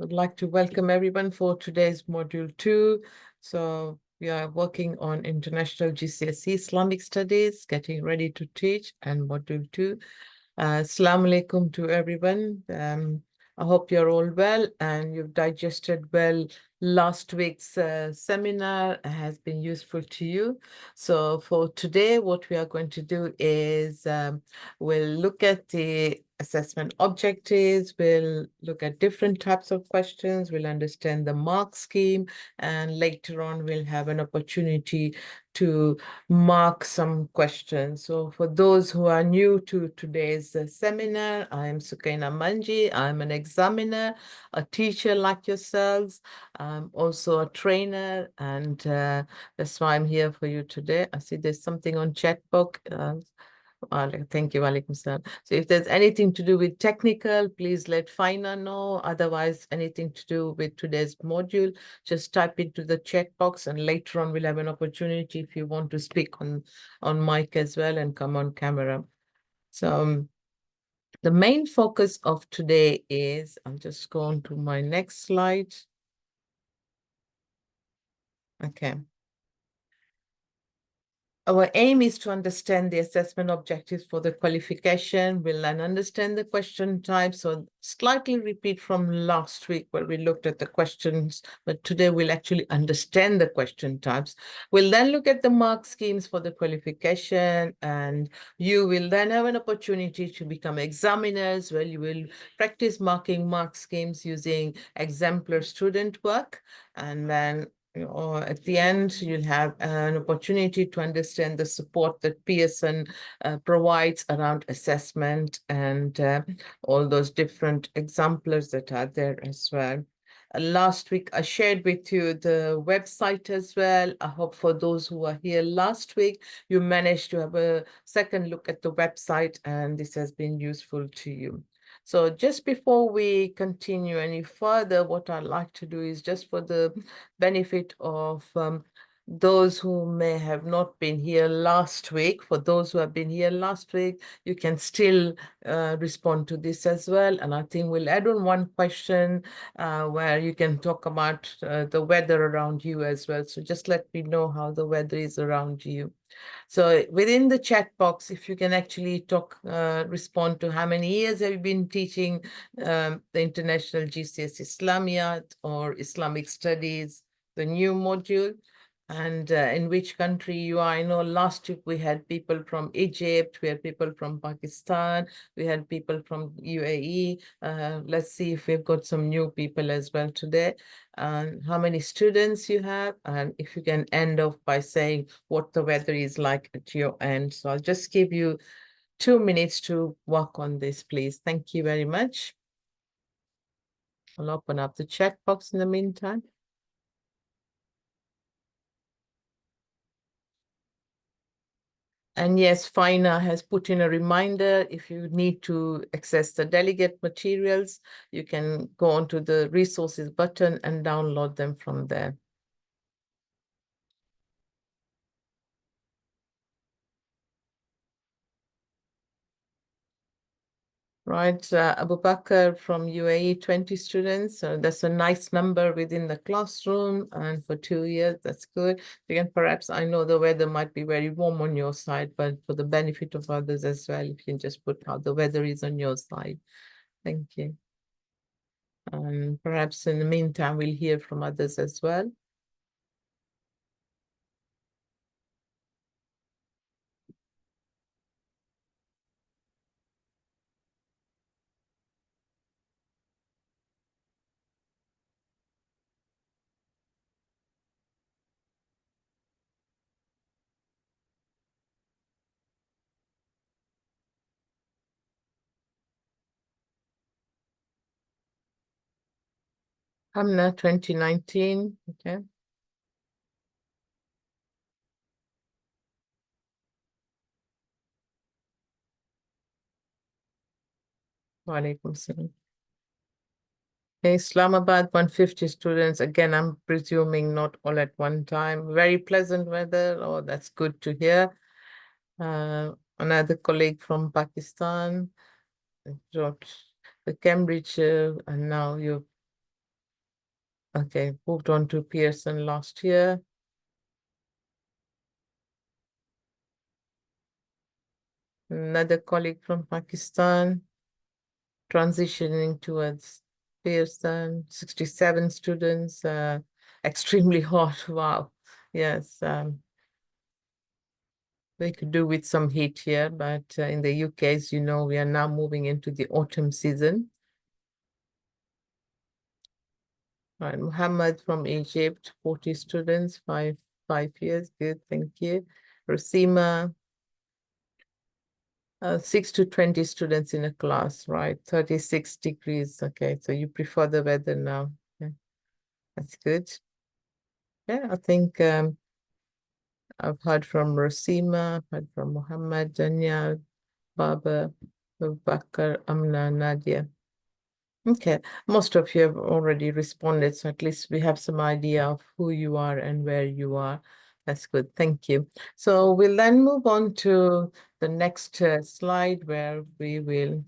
I'd like to welcome everyone for today's module 2. So we are working on International GCSE Islamic Studies, getting ready to teach, and module 2. Assalamu alaikum to everyone. I hope you're all well and you've digested well last week's seminar has been useful to you. So for today, what we are going to do is we'll look at the assessment objectives, we'll look at different types of questions, we'll understand the mark scheme, and later on we'll have an opportunity to mark some questions. So for those who are new to today's seminar, I am Sukaina Manji. I'm an examiner, a teacher like yourselves. I'm also a trainer, and that's why I'm here for you today. I see there's something on chat box. Thank you, Walaikum Salam. So if there's anything to do with technical, please let Fina know. Otherwise, anything to do with today's module, just type into the chat box, and later on we'll have an opportunity if you want to speak on mic as well and come on camera. So the main focus of today is, I'll just go on to my next slide. Okay. Our aim is to understand the assessment objectives for the qualification. We'll then understand the question types. So slightly repeat from last week where we looked at the questions, but today we'll actually understand the question types. We'll then look at the mark schemes for the qualification, and you will then have an opportunity to become examiners where you will practice marking mark schemes using exemplar student work. And then or at the end, you'll have an opportunity to understand the support that Pearson provides around assessment and all those different exemplars that are there as well. Last week, I shared with you the website as well. I hope for those who are here last week, you managed to have a second look at the website and this has been useful to you. So just before we continue any further, what I'd like to do is just for the benefit of those who may have not been here last week, for those who have been here last week, you can still respond to this as well. And I think we'll add on one question where you can talk about the weather around you as well. So just let me know how the weather is around you. So within the chat box, if you can actually talk, respond to how many years have you been teaching the International GCSE Islamiyat or Islamic Studies, the new module, and in which country you are. I know last week we had people from Egypt, we had people from Pakistan, we had people from UAE. Let's see if we've got some new people as well today. And how many students you have, and if you can end off by saying what the weather is like at your end. So I'll just give you 2 minutes to work on this, please. Thank you very much. I'll open up the chat box in the meantime. And yes, Fina has put in a reminder. If you need to access the delegate materials, you can go onto the resources button and download them from there. Right, Abu Bakr from UAE, 20 students. So that's a nice number within the classroom. And for 2 years, that's good. Again, perhaps I know the weather might be very warm on your side, but for the benefit of others as well, you can just put how the weather is on your side. Thank you. And perhaps in the meantime, we'll hear from others as well. Hamna 2019, okay. Walaikum salam. Okay, Islamabad, 150 students. Again, I'm presuming not all at one time. Very pleasant weather. Oh, that's good to hear. Another colleague from Pakistan, George, the Cambridge, and now you Okay, moved on to Pearson last year. Another colleague from Pakistan transitioning towards Pearson, 67 students, extremely hot. Wow. Yes, we could do with some heat here, but in the UK, as you know, we are now moving into the autumn season. Right, Muhammad from Egypt, 40 students, five years. Good, thank you. Rosima, 6 to 20 students in a class, right? 36 degrees. Okay, so you prefer the weather now. Yeah, that's good. Yeah, I think I've heard from Rosima, I've heard from Muhammad, Danya, Baba, Bakar, Amna, Nadia. Okay, most of you have already responded, so at least we have some idea of who you are and where you are. That's good, thank you. So we'll then move on to the next slide where we will.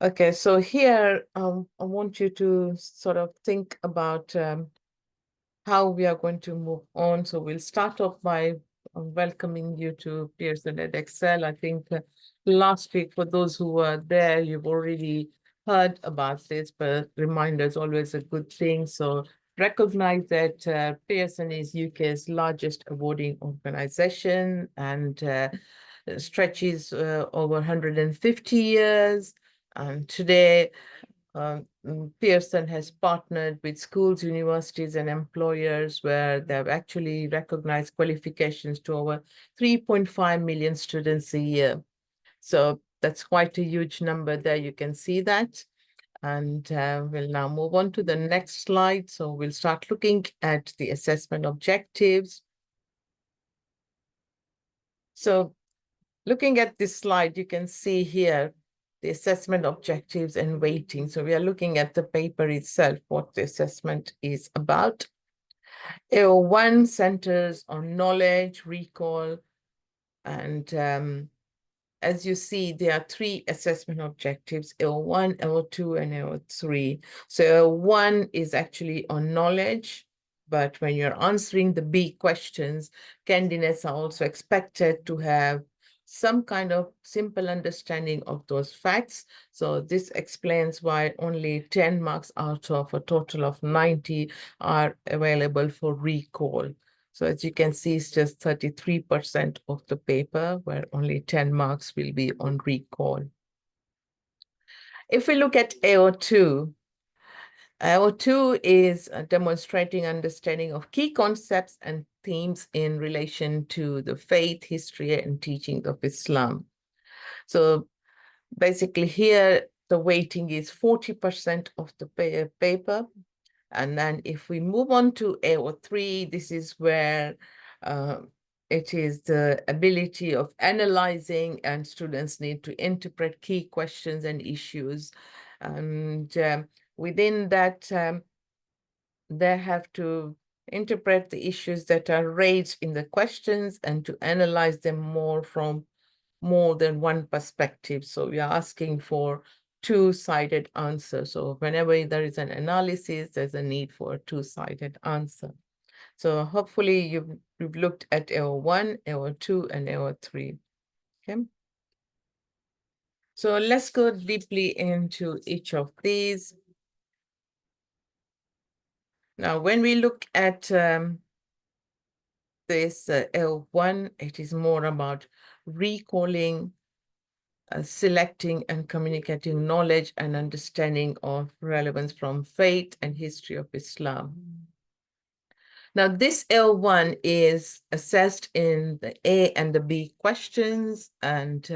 Okay, so here I want you to sort of think about how we are going to move on. So we'll start off by welcoming you to Pearson Edexcel. I think last week, for those who were there, you've already heard about this, but reminder is always a good thing. So recognize that Pearson is UK's largest awarding organization and stretches over 150 years. And today, Pearson has partnered with schools, universities, and employers where they've actually recognized qualifications to over 3.5 million students a year. So that's quite a huge number there. You can see that. And we'll now move on to the next slide. So we'll start looking at the assessment objectives. So looking at this slide, you can see here the assessment objectives and weighting. So we are looking at the paper itself, what the assessment is about. AO1 centers on knowledge, recall, and as you see, there are 3 assessment objectives, AO1, AO2, and AO3. So AO1 is actually on knowledge, but when you're answering the B questions, candidates are also expected to have some kind of simple understanding of those facts. So this explains why only 10 marks out of a total of 90 are available for recall. So as you can see, it's just 33% of the paper where only 10 marks will be on recall. If we look at AO2, AO2 is demonstrating understanding of key concepts and themes in relation to the faith, history, and teaching of Islam. So basically here, the weighting is 40% of the paper. And then if we move on to AO3, this is where it is the ability of analyzing, and students need to interpret key questions and issues. And within that, they have to interpret the issues that are raised in the questions and to analyze them more from more than one perspective. So we are asking for two-sided answer. So whenever there is an analysis, there's a need for a two-sided answer. So hopefully you've looked at AO1, AO2, and AO3. Okay. So let's go deeply into each of these. Now, when we look at this AO1, it is more about recalling, selecting and communicating knowledge and understanding of relevance from faith and history of Islam. Now, this L1 is assessed in the A and the B questions, and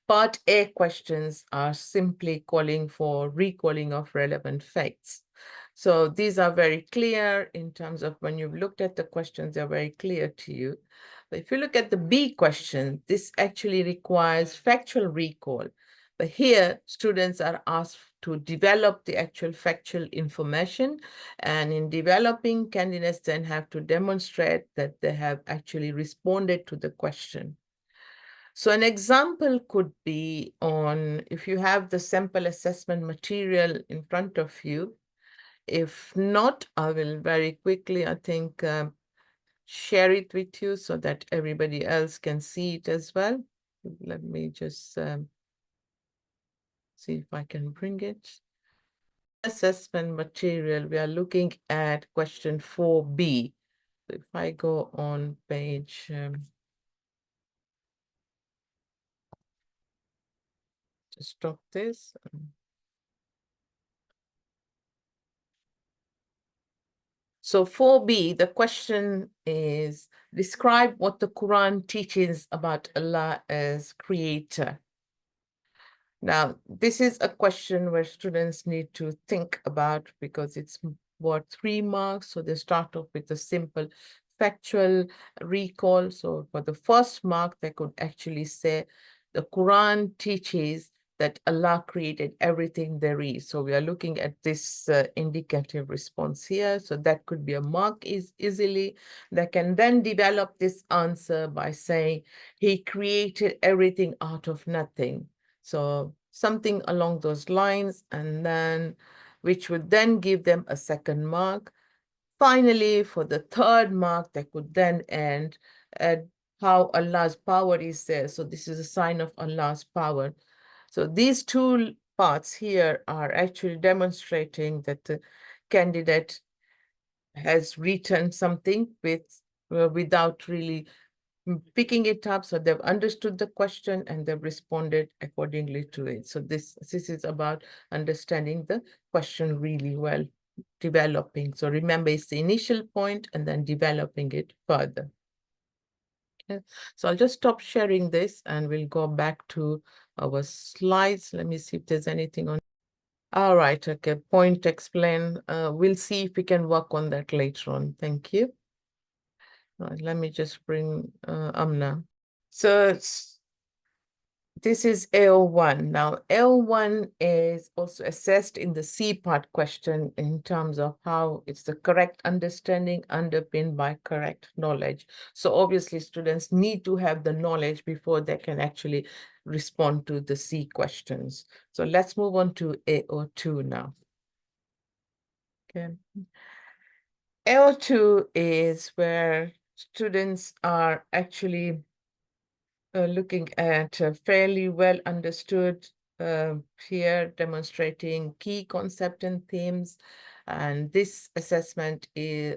part A questions are simply calling for recalling of relevant facts. So these are very clear in terms of when you've looked at the questions, they're very clear to you. But if you look at the B question, this actually requires factual recall. But here, students are asked to develop the actual factual information. And in developing, candidates then have to demonstrate that they have actually responded to the question. So an example could be on, if you have the sample assessment material in front of you. If not, I will very quickly, I think, share it with you so that everybody else can see it as well. Let me just see if I can bring it. Assessment material, we are looking at question 4B. If I go on page, just stop this. So 4B, the question is, describe what the Quran teaches about Allah as creator. Now, this is a question where students need to think about because it's worth 3 marks. So they start off with a simple factual recall. So for the first mark, they could actually say the Quran teaches that Allah created everything there is. So we are looking at this indicative response here. So that could be a mark easily. They can then develop this answer by saying he created everything out of nothing. So something along those lines, and then which would then give them a second mark. Finally, for the third mark, they could then end at how Allah's power is there. So this is a sign of Allah's power. So these two parts here are actually demonstrating that the candidate has written something without really picking it up. So they've understood the question and they've responded accordingly to it. So this is about understanding the question really well, developing. So remember, it's the initial point and then developing it further. Okay. So I'll just stop sharing this and we'll go back to our slides. Let me see if there's anything on. All right, okay, point explain. We'll see if we can work on that later on. Thank you. Let me just bring Amna. So this is L1. Now, L1 is also assessed in the C part question in terms of how it's the correct understanding underpinned by correct knowledge. So obviously, students need to have the knowledge before they can actually respond to the C questions. So let's move on to AO2 now. Okay. L2 is where students are actually looking at fairly well understood here, demonstrating key concept and themes. And this assessment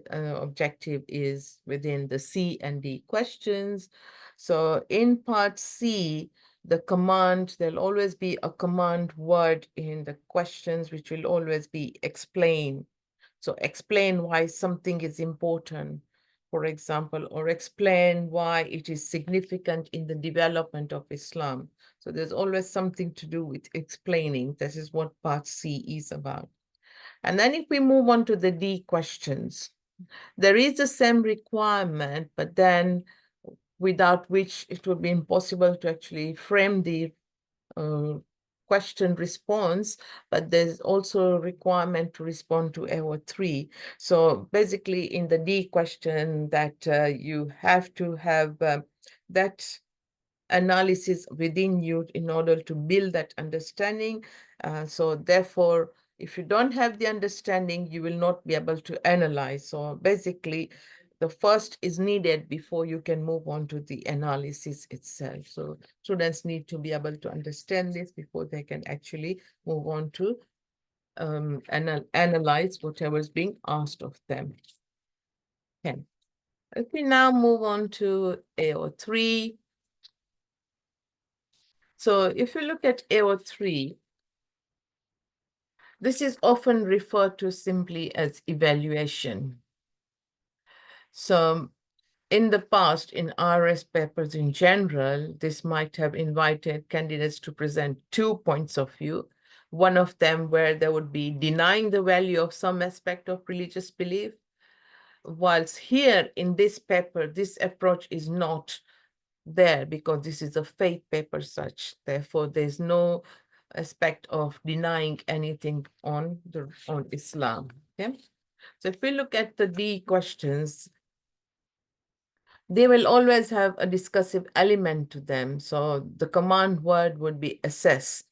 objective is within the C and D questions. So in part C, the command, there'll always be a command word in the questions, which will always be explain. So explain why something is important, for example, or explain why it is significant in the development of Islam. So there's always something to do with explaining. This is what part C is about. And then if we move on to the D questions, there is the same requirement, but then without which it would be impossible to actually frame the question response, but there's also a requirement to respond to AO3. So basically in the D question that you have to have that analysis within you in order to build that understanding. So therefore, if you don't have the understanding, you will not be able to analyze. So basically, the first is needed before you can move on to the analysis itself. So students need to be able to understand this before they can actually move on to analyze whatever is being asked of them. Okay. If we now move on to AO3. So if you look at AO3, this is often referred to simply as evaluation. So in the past, in RS papers in general, this might have invited candidates to present 2 points of view. One of them where they would be denying the value of some aspect of religious belief. Whilst here in this paper, this approach is not there because this is a faith paper such. Therefore, there's no aspect of denying anything on Islam. Okay. So if we look at the D questions, they will always have a discursive element to them. So the command word would be assess.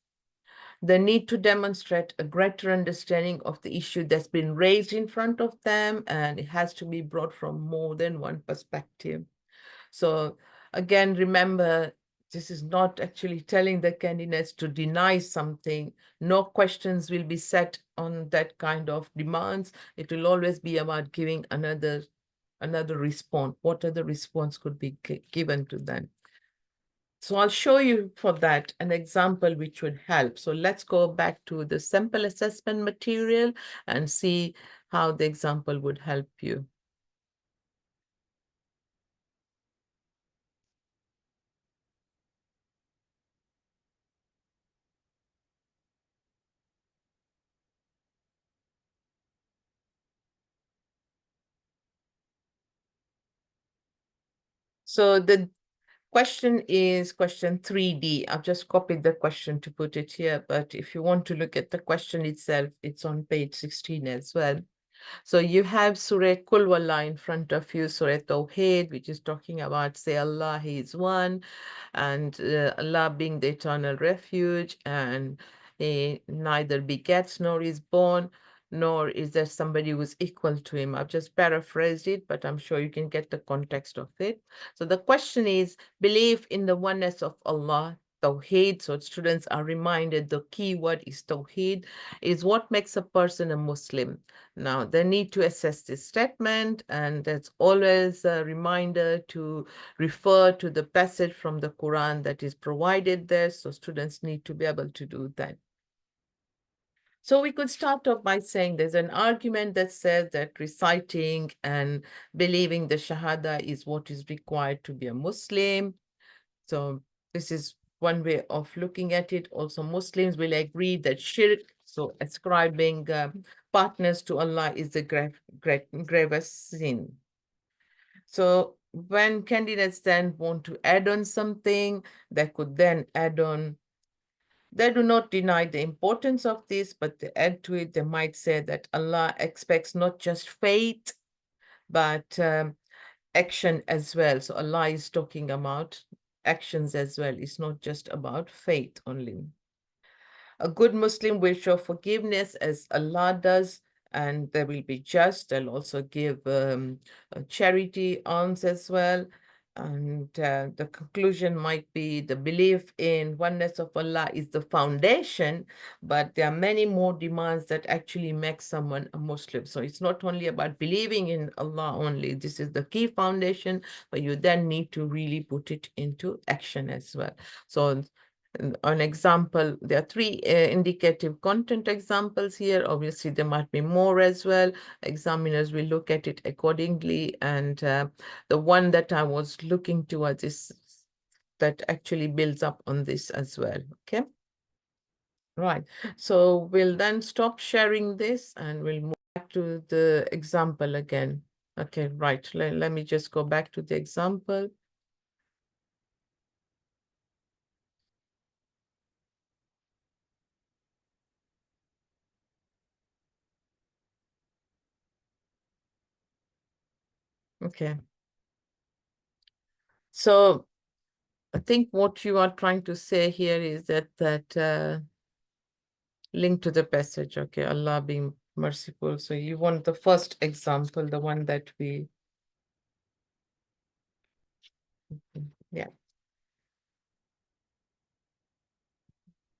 The need to demonstrate a greater understanding of the issue that's been raised in front of them, and it has to be brought from more than one perspective. So again, remember, this is not actually telling the candidates to deny something. No questions will be set on that kind of demands. It will always be about giving another response. What other response could be given to them? So I'll show you for that an example which would help. So let's go back to the sample assessment material and see how the example would help you. So the question is question 3D. I've just copied the question to put it here, but if you want to look at the question itself, it's on page 16 as well. So you have Surah Kul Wallah in front of you, Surah Tawheed, which is talking about, say, Allah, He is one, and Allah being the eternal refuge, and He neither begets nor is born, nor is there somebody who is equal to Him. I've just paraphrased it, but I'm sure you can get the context of it. So the question is, believe in the oneness of Allah, Tawheed. So students are reminded the key word is Tawheed, is what makes a person a Muslim. Now, they need to assess this statement, and that's always a reminder to refer to the passage from the Quran that is provided there. So students need to be able to do that. So we could start off by saying there's an argument that says that reciting and believing the Shahada is what is required to be a Muslim. So this is one way of looking at it. Also, Muslims will agree that shirk, so ascribing partners to Allah, is the gravest sin. So when candidates then want to add on something, they could then add on. They do not deny the importance of this, but they add to it. They might say that Allah expects not just faith, but action as well. So Allah is talking about actions as well. It's not just about faith only. A good Muslim will show forgiveness as Allah does, and they will be just. They'll also give charity, alms as well. And the conclusion might be the belief in oneness of Allah is the foundation, but there are many more demands that actually make someone a Muslim. So it's not only about believing in Allah only. This is the key foundation, but you then need to really put it into action as well. So an example, there are three indicative content examples here. Obviously, there might be more as well. Examiners will look at it accordingly. And the one that I was looking towards is that actually builds up on this as well. Okay. Right. So we'll then stop sharing this and we'll move back to the example again. Okay, right. Let me just go back to the example. Okay. So I think what you are trying to say here is that link to the passage. Okay, Allah being merciful. So you want the first example, the one that we, yeah.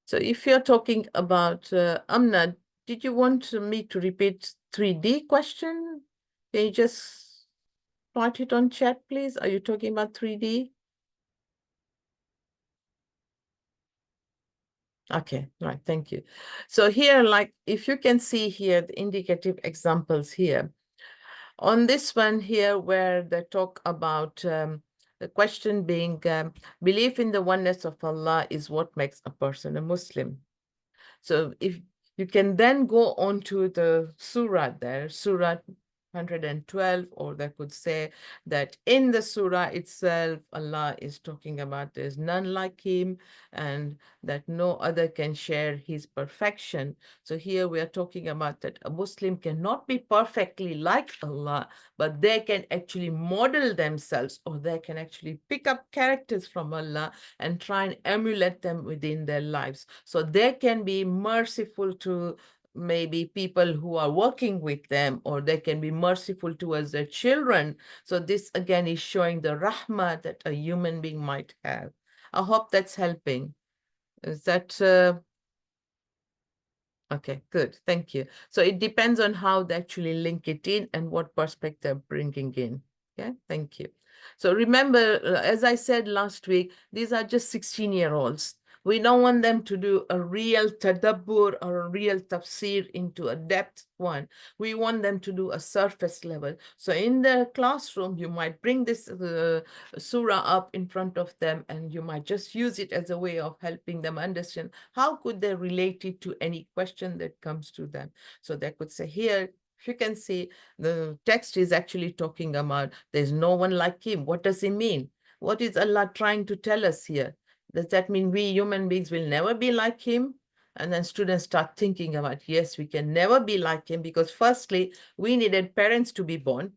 So if you're talking about Amna, did you want me to repeat 3D question? Can you just write it on chat, please? Are you talking about 3D? Okay, right, thank you. So here, like, if you can see here, the indicative examples here. On this one here, where they talk about the question being, belief in the oneness of Allah is what makes a person a Muslim. So if you can then go on to the surah there, Surah 112, or they could say that in the surah itself, Allah is talking about there's none like him and that no other can share his perfection. So here we are talking about that a Muslim cannot be perfectly like Allah, but they can actually model themselves, or they can actually pick up characters from Allah and try and emulate them within their lives. So they can be merciful to maybe people who are working with them, or they can be merciful towards their children. So this again is showing the rahmah that a human being might have. I hope that's helping. Is that okay, good. Thank you. So it depends on how they actually link it in and what perspective they're bringing in. Yeah, thank you. So remember, as I said last week, these are just 16-year-olds. We don't want them to do a real tadabbur or a real tafsir into a depth one. We want them to do a surface level. So in the classroom, you might bring this surah up in front of them, and you might just use it as a way of helping them understand how could they relate it to any question that comes to them. So they could say, here, if you can see, the text is actually talking about there's no one like him. What does it mean? What is Allah trying to tell us here? Does that mean we human beings will never be like him? And then students start thinking about, yes, we can never be like him, because firstly, we needed parents to be born.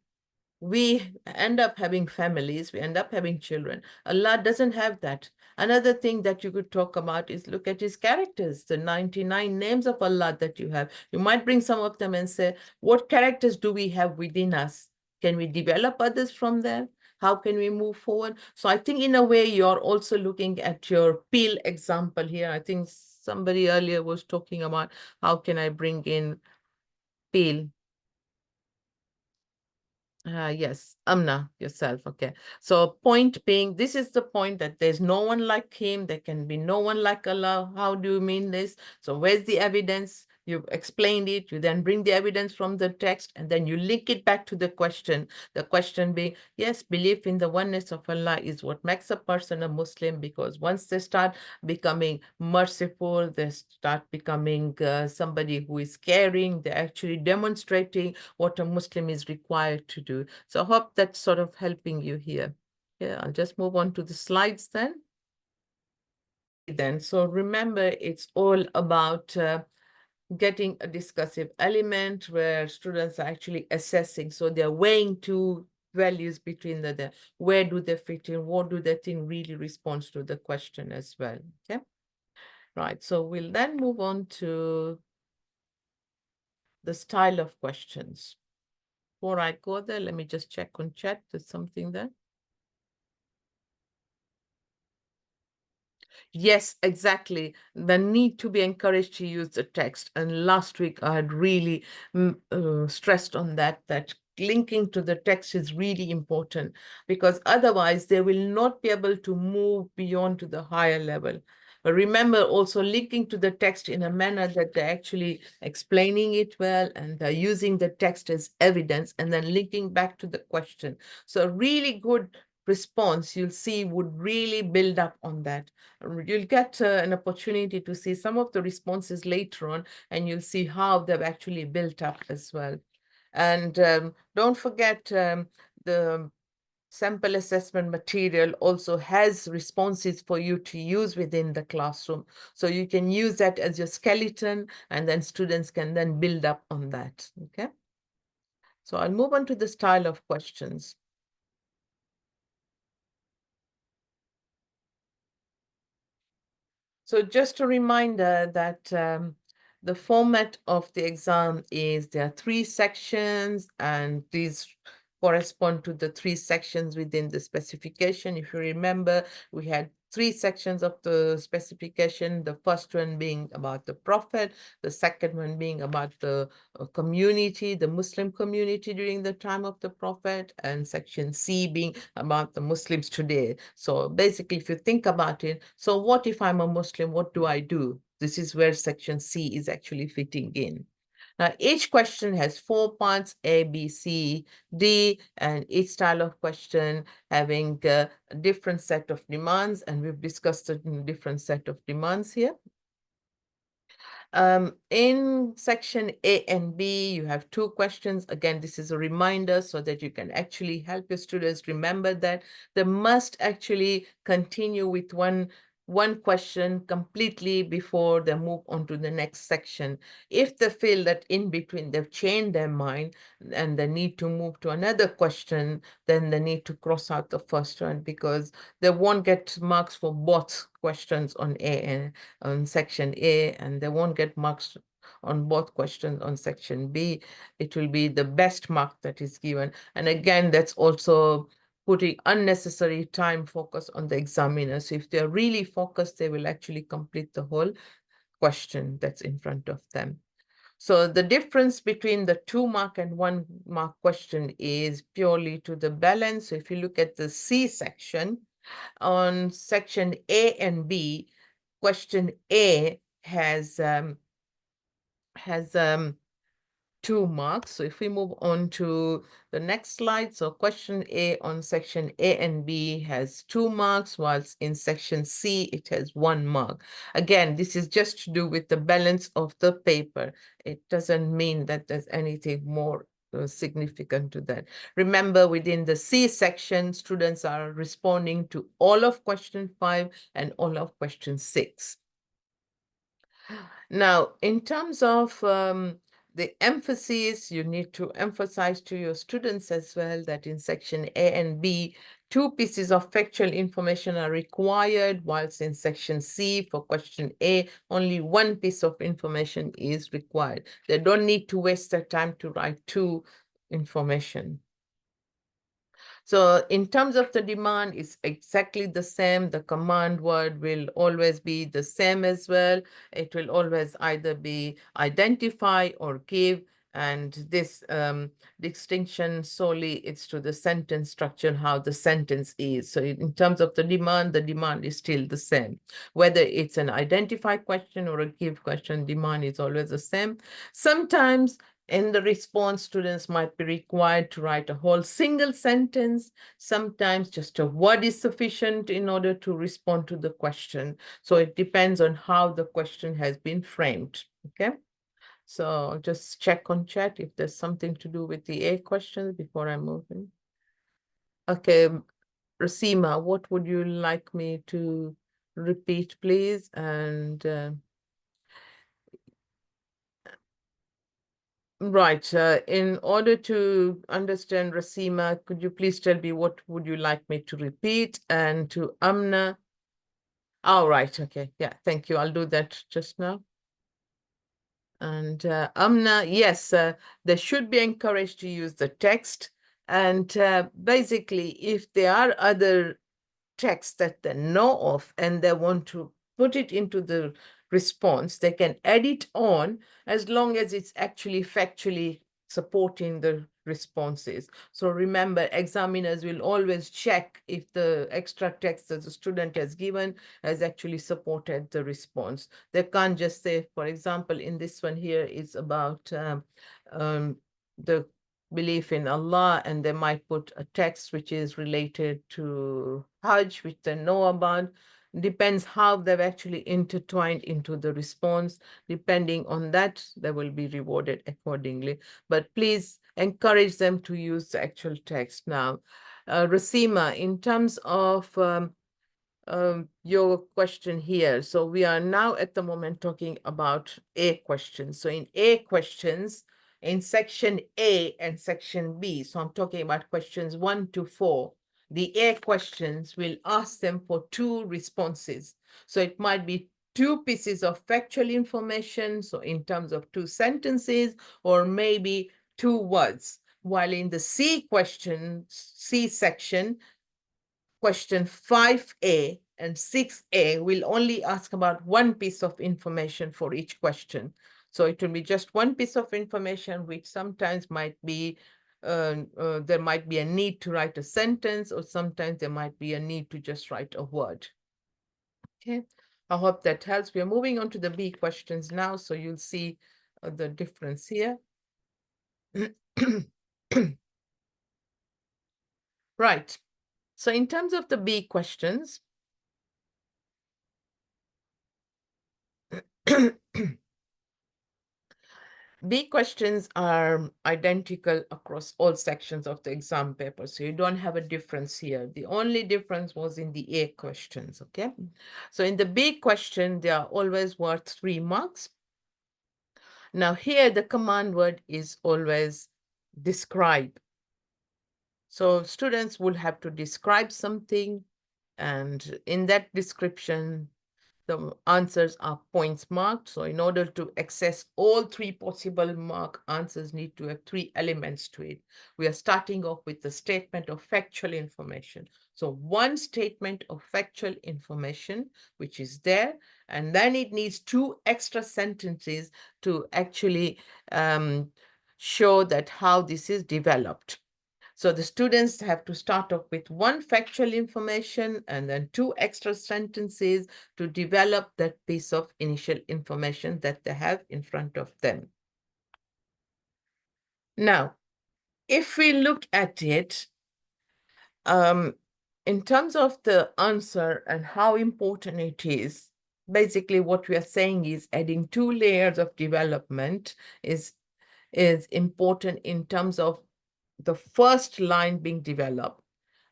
We end up having families, we end up having children. Allah doesn't have that. Another thing that you could talk about is look at his characters, the 99 names of Allah that you have. You might bring some of them and say, what characters do we have within us? Can we develop others from there? How can we move forward? So I think in a way, you're also looking at your peel example here. I think somebody earlier was talking about how can I bring in peel. Yes, Amna, yourself. Okay. So point being, this is the point that there's no one like him. There can be no one like Allah. How do you mean this? So where's the evidence? You've explained it. You then bring the evidence from the text, and then you link it back to the question. The question being, yes, belief in the oneness of Allah is what makes a person a Muslim, because once they start becoming merciful, they start becoming somebody who is caring, they're actually demonstrating what a Muslim is required to do. So I hope that's sort of helping you here. Yeah, I'll just move on to the slides then. So remember, it's all about getting a discursive element where students are actually assessing. So they're weighing two values between where do they fit in, what do they think really responds to the question as well. Okay. Right. So we'll then move on to the style of questions. Before I go there, let me just check on chat. There's something there. Yes, exactly. The need to be encouraged to use the text. And last week I had really stressed on that linking to the text is really important, because otherwise they will not be able to move beyond to the higher level. But remember, also linking to the text in a manner that they're actually explaining it well, and they're using the text as evidence, and then linking back to the question. So a really good response, you'll see, would really build up on that. You'll get an opportunity to see some of the responses later on, and you'll see how they've actually built up as well. And don't forget, the sample assessment material also has responses for you to use within the classroom. So you can use that as your skeleton, and then students can then build up on that. Okay. So I'll move on to the style of questions. So just a reminder that the format of the exam is there are 3 sections, and these correspond to the 3 sections within the specification. If you remember, we had 3 sections of the specification, the first one being about the Prophet, the second one being about the community, the Muslim community during the time of the Prophet, and section C being about the Muslims today. So basically, if you think about it, so what if I'm a Muslim? What do I do? This is where section C is actually fitting in. Now, each question has 4 parts, A, B, C, D, and each style of question having a different set of demands, and we've discussed a different set of demands here. In section A and B, you have two questions. Again, this is a reminder so that you can actually help your students remember that they must actually continue with one question completely before they move on to the next section. If they feel that in between they've changed their mind and they need to move to another question, then they need to cross out the first one because they won't get marks for both questions on A and on section A, and they won't get marks on both questions on section B. It will be the best mark that is given. And again, that's also putting unnecessary time focus on the examiner. So if they're really focused, they will actually complete the whole question that's in front of them. So the difference between the 2-mark and 1-mark question is purely to the balance. So if you look at the C section, on section A and B, question A has 2 marks. So if we move on to the next slide, so question A on section A and B has 2 marks, whilst in section C, it has 1 mark. Again, this is just to do with the balance of the paper. It doesn't mean that there's anything more significant to that. Remember, within the C section, students are responding to all of question 5 and all of question 6. Now, in terms of the emphasis, you need to emphasize to your students as well that in section A and B, 2 pieces of factual information are required, whilst in section C for question A, only 1 piece of information is required. They don't need to waste their time to write 2 information. So in terms of the demand, it's exactly the same. The command word will always be the same as well. It will always either be identify or give. And this distinction solely it's to the sentence structure, how the sentence is. So in terms of the demand is still the same. Whether it's an identify question or a give question, demand is always the same. Sometimes in the response, students might be required to write a whole single sentence. Sometimes just a word is sufficient in order to respond to the question. So it depends on how the question has been framed, okay? So just check on chat if there's something to do with the A questions before I move in. Okay, Rasima, what would you like me to repeat, please? And right. In order to understand Rasima, could you please tell me what would you like me to repeat? And to Amna. All right. Okay. Yeah. Thank you. I'll do that just now. And Amna, yes, they should be encouraged to use the text. And basically, if there are other text that they know of and they want to put it into the response, they can add it on as long as it's actually factually supporting the responses. So remember, examiners will always check if the extra text that the student has given has actually supported the response. They can't just say, for example, in this one here, it's about the belief in Allah, and they might put a text which is related to Hajj, which they know about. Depends how they've actually intertwined into the response. Depending on that, they will be rewarded accordingly. But please encourage them to use the actual text. Now, Rasima, in terms of your question here. So we are now at the moment talking about A questions. So in A questions, in section A and section B, so I'm talking about questions 1 to 4, the A questions will ask them for 2 responses. So it might be 2 pieces of factual information, so in terms of 2 sentences, or maybe 2 words. While in the C question, C section, question 5A and 6A will only ask about 1 piece of information for each question. So it will be just 1 piece of information, which sometimes might be, there might be a need to write a sentence, or sometimes there might be a need to just write a word. Okay, I hope that helps. We are moving on to the B questions now, so you'll see the difference here. Right. So in terms of the B questions, B questions are identical across all sections of the exam paper, so you don't have a difference here. The only difference was in the A questions, okay? So in the B question, they are always worth 3 marks. Now here, the command word is always describe. So students will have to describe something, and in that description, the answers are points marked. So in order to access all 3 possible mark answers need to have 3 elements to it. We are starting off with the statement of factual information. So one statement of factual information, which is there, and then it needs 2 extra sentences to actually show that how this is developed. So the students have to start off with 1 factual information and then 2 extra sentences to develop that piece of initial information that they have in front of them. Now, if we look at it, in terms of the answer and how important it is, basically what we are saying is adding 2 layers of development is important in terms of the first line being developed.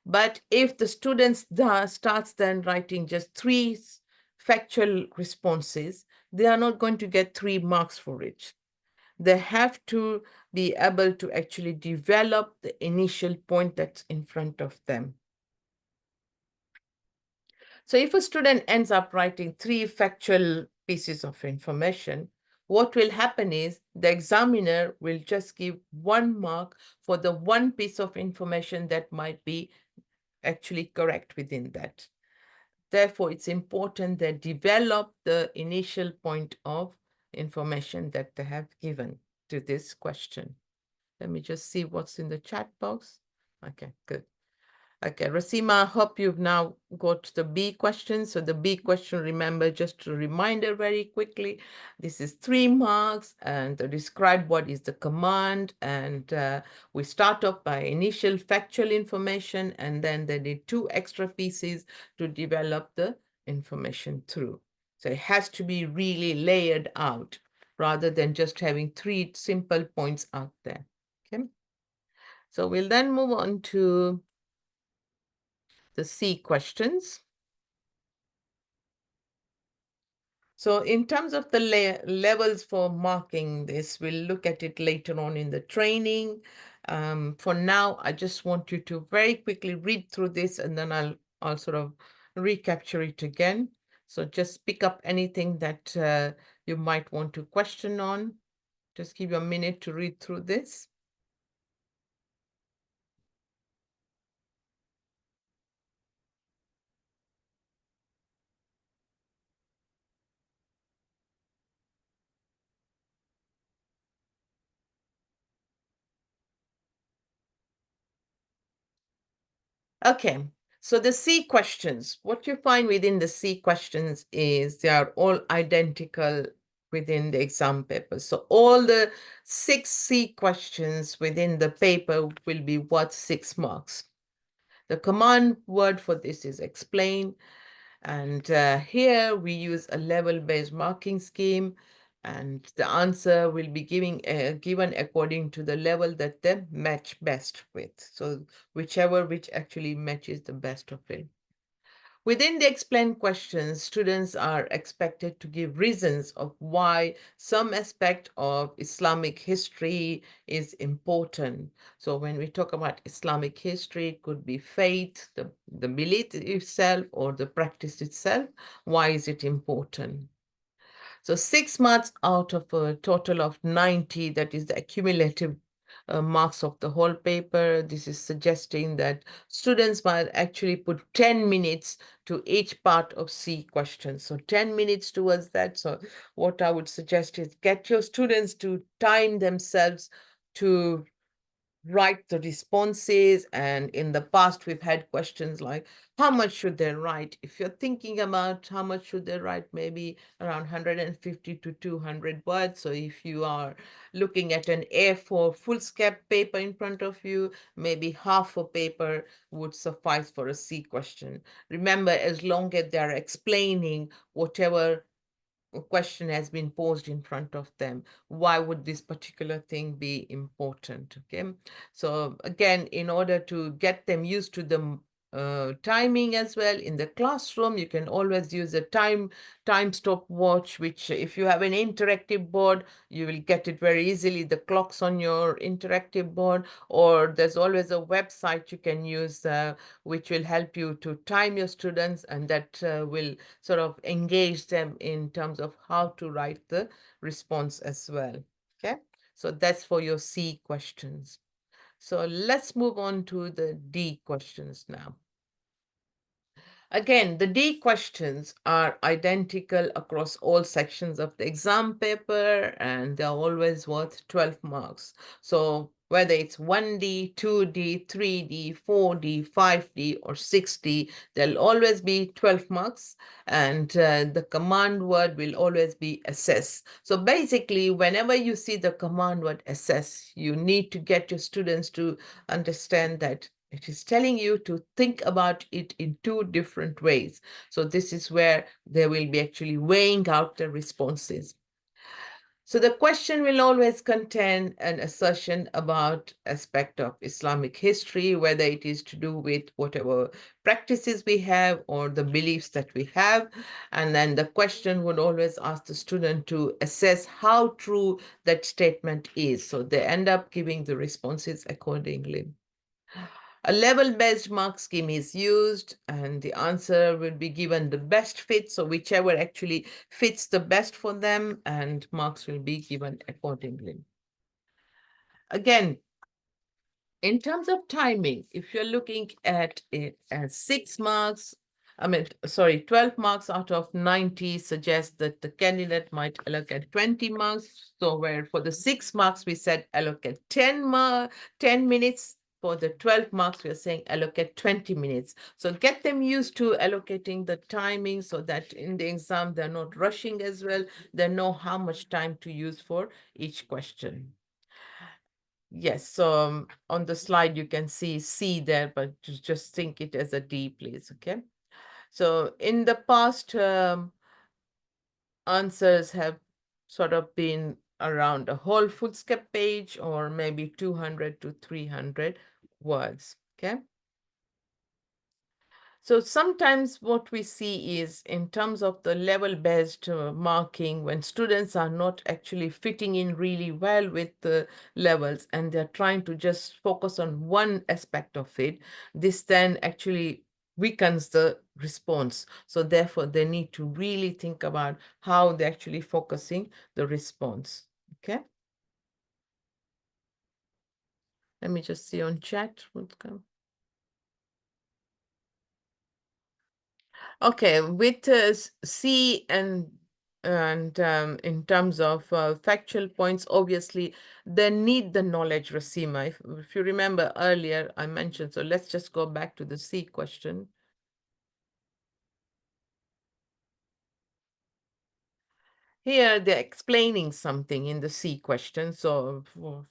But if the students starts then writing just 3 factual responses, they are not going to get 3 marks for it. They have to be able to actually develop the initial point that's in front of them. So if a student ends up writing 3 factual pieces of information, what will happen is the examiner will just give 1 mark for the 1 piece of information that might be actually correct within that. Therefore, it's important that develop the initial point of information that they have given to this question. Let me just see what's in the chat box. Okay, good. Okay, Rasima, I hope you've now got the B question. So the B question, remember, just a reminder very quickly, this is 3 marks, and describe what is the command. And we start off by initial factual information, and then they did 2 extra pieces to develop the information through. So it has to be really layered out rather than just having 3 simple points out there. Okay. So we'll then move on to the C questions. So in terms of the levels for marking this, we'll look at it later on in the training. For now, I just want you to very quickly read through this, and then I'll sort of recapture it again. So just pick up anything that you might want to question on. Just give you a minute to read through this. Okay, so the C questions, what you find within the C questions is they are all identical within the exam paper. So all the 6 C questions within the paper will be worth 6 marks. The command word for this is explain. And here we use a level-based marking scheme, and the answer will be given according to the level that they match best with. So which actually matches the best of it. Within the explain questions, students are expected to give reasons of why some aspect of Islamic history is important. So when we talk about Islamic history, it could be faith, the belief itself, or the practice itself. Why is it important? So 6 marks out of a total of 90, that is the accumulative marks of the whole paper. This is suggesting that students might actually put 10 minutes to each part of C questions. So 10 minutes towards that. So what I would suggest is get your students to time themselves to write the responses. And in the past, we've had questions like, how much should they write? If you're thinking about how much should they write, maybe around 150 to 200 words. So if you are looking at an A4 full-scale paper in front of you, maybe half a paper would suffice for a C question. Remember, as long as they're explaining whatever question has been posed in front of them. Why would this particular thing be important? Okay, so again, in order to get them used to the timing as well in the classroom, you can always use a time stopwatch, which if you have an interactive board, you will get it very easily, the clocks on your interactive board, or there's always a website you can use which will help you to time your students, and that will sort of engage them in terms of how to write the response as well. Okay, so that's for your C questions. So let's move on to the D questions now. Again, the D questions are identical across all sections of the exam paper, and they're always worth 12 marks. So whether it's 1D, 2D, 3D, 4D, 5D, or 6D, there'll always be 12 marks, and the command word will always be assess. So basically, whenever you see the command word assess, you need to get your students to understand that it is telling you to think about it in two different ways. So this is where they will be actually weighing out the responses. So the question will always contain an assertion about aspect of Islamic history, whether it is to do with whatever practices we have or the beliefs that we have. And then the question would always ask the student to assess how true that statement is. So they end up giving the responses accordingly. A level-based mark scheme is used, and the answer will be given the best fit. So whichever actually fits the best for them, and marks will be given accordingly. Again, in terms of timing, if you're looking at it as 6 marks, 12 marks out of 90 suggests that the candidate might allocate 20 marks. So where for the 6 marks, we said allocate 10 minutes. For the 12 marks, we are saying allocate 20 minutes. So get them used to allocating the timing so that in the exam, they're not rushing as well. They know how much time to use for each question. Yes, so on the slide you can see C there, but just think it as a D, please, okay? So in the past, answers have sort of been around a whole foolscap page or maybe 200 to 300 words, okay? So sometimes what we see is in terms of the level-based marking, when students are not actually fitting in really well with the levels and they're trying to just focus on one aspect of it, this then actually weakens the response. So therefore, they need to really think about how they're actually focusing the response, okay? Let me just see on chat what's come. Okay, with C and in terms of factual points, obviously, they need the knowledge, Rasima. If you remember earlier, I mentioned, so let's just go back to the C question. Here, they're explaining something in the C question. So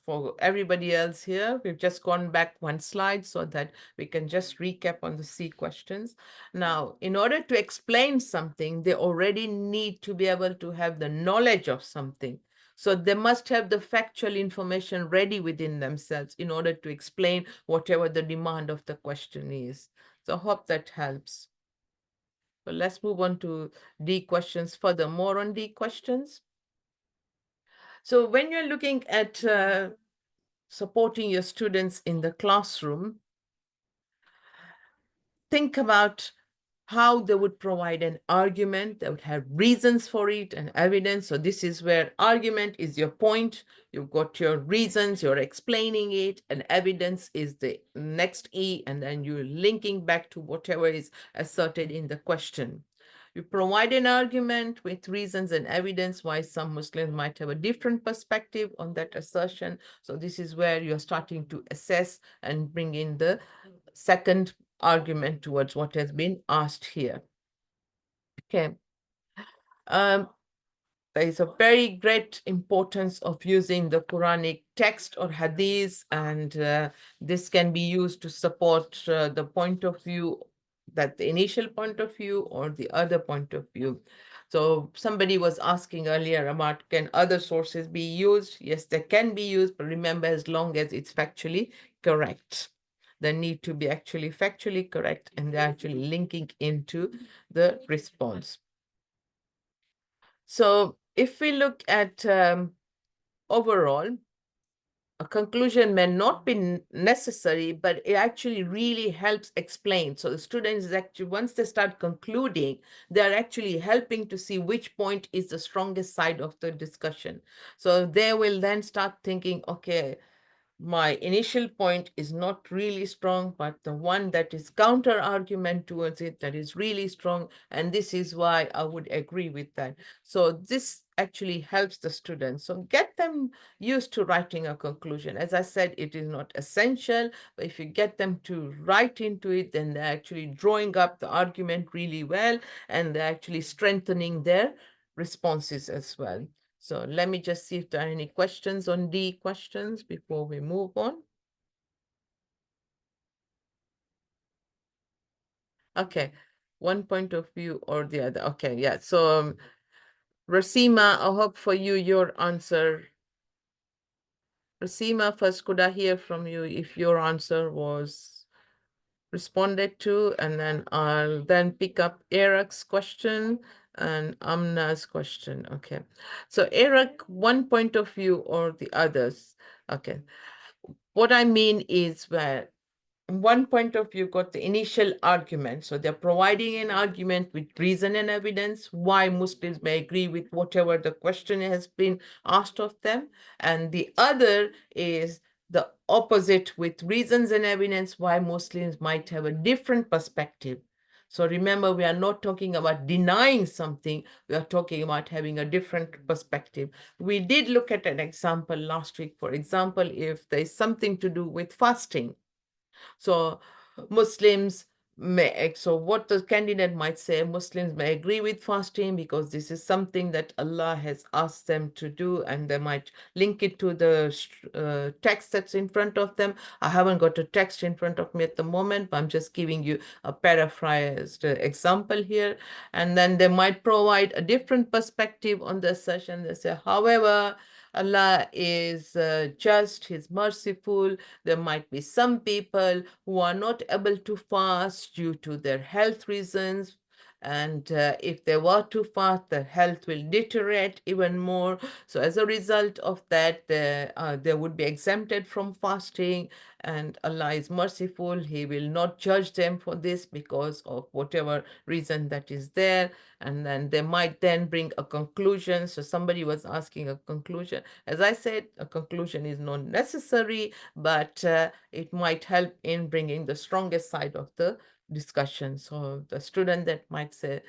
for everybody else here, we've just gone back one slide so that we can just recap on the C questions. Now, in order to explain something, they already need to be able to have the knowledge of something. So they must have the factual information ready within themselves in order to explain whatever the demand of the question is. So I hope that helps. So let's move on to D questions. Further, more on D questions. So when you're looking at supporting your students in the classroom, think about how they would provide an argument. They would have reasons for it and evidence. So this is where argument is your point. You've got your reasons, you're explaining it, and evidence is the next E, and then you're linking back to whatever is asserted in the question. You provide an argument with reasons and evidence why some Muslims might have a different perspective on that assertion. So this is where you're starting to assess and bring in the second argument towards what has been asked here. Okay. There is a very great importance of using the Quranic text or hadith, and this can be used to support the point of view, that the initial point of view or the other point of view. So somebody was asking earlier about, can other sources be used? Yes, they can be used, but remember, as long as it's factually correct. They need to be actually factually correct, and they're actually linking into the response. So if we look at overall, a conclusion may not be necessary, but it actually really helps explain. So the students actually, once they start concluding, they're actually helping to see which point is the strongest side of the discussion. So they will then start thinking, okay, my initial point is not really strong, but the one that is counter argument towards it, that is really strong. And this is why I would agree with that. So this actually helps the students. So get them used to writing a conclusion. As I said, it is not essential, but if you get them to write into it, then they're actually drawing up the argument really well, and they're actually strengthening their responses as well. So let me just see if there are any questions on D questions before we move on. Okay, one point of view or the other. Okay, yeah. So Rasima, I hope for you your answer. Rasima, first, could I hear from you if your answer was responded to, and then I'll then pick up Eric's question and Amna's question. Okay, so Eric, one point of view or the others. Okay, what I mean is where one point of view got the initial argument. So they're providing an argument with reason and evidence why Muslims may agree with whatever the question has been asked of them. And the other is the opposite with reasons and evidence why Muslims might have a different perspective. So remember, we are not talking about denying something. We are talking about having a different perspective. We did look at an example last week. For example, if there's something to do with fasting, so Muslims may, so what the candidate might say, Muslims may agree with fasting because this is something that Allah has asked them to do, and they might link it to the text that's in front of them. I haven't got a text in front of me at the moment, but I'm just giving you a paraphrased example here. And then they might provide a different perspective on the session. They say, however, Allah is just, He's merciful. There might be some people who are not able to fast due to their health reasons. And if they were to fast, their health will deteriorate even more. So as a result of that, they would be exempted from fasting. And Allah is merciful. He will not judge them for this because of whatever reason that is there. And then they might then bring a conclusion. So somebody was asking a conclusion. As I said, a conclusion is not necessary, but it might help in bringing the strongest side of the discussion. So the student that might say,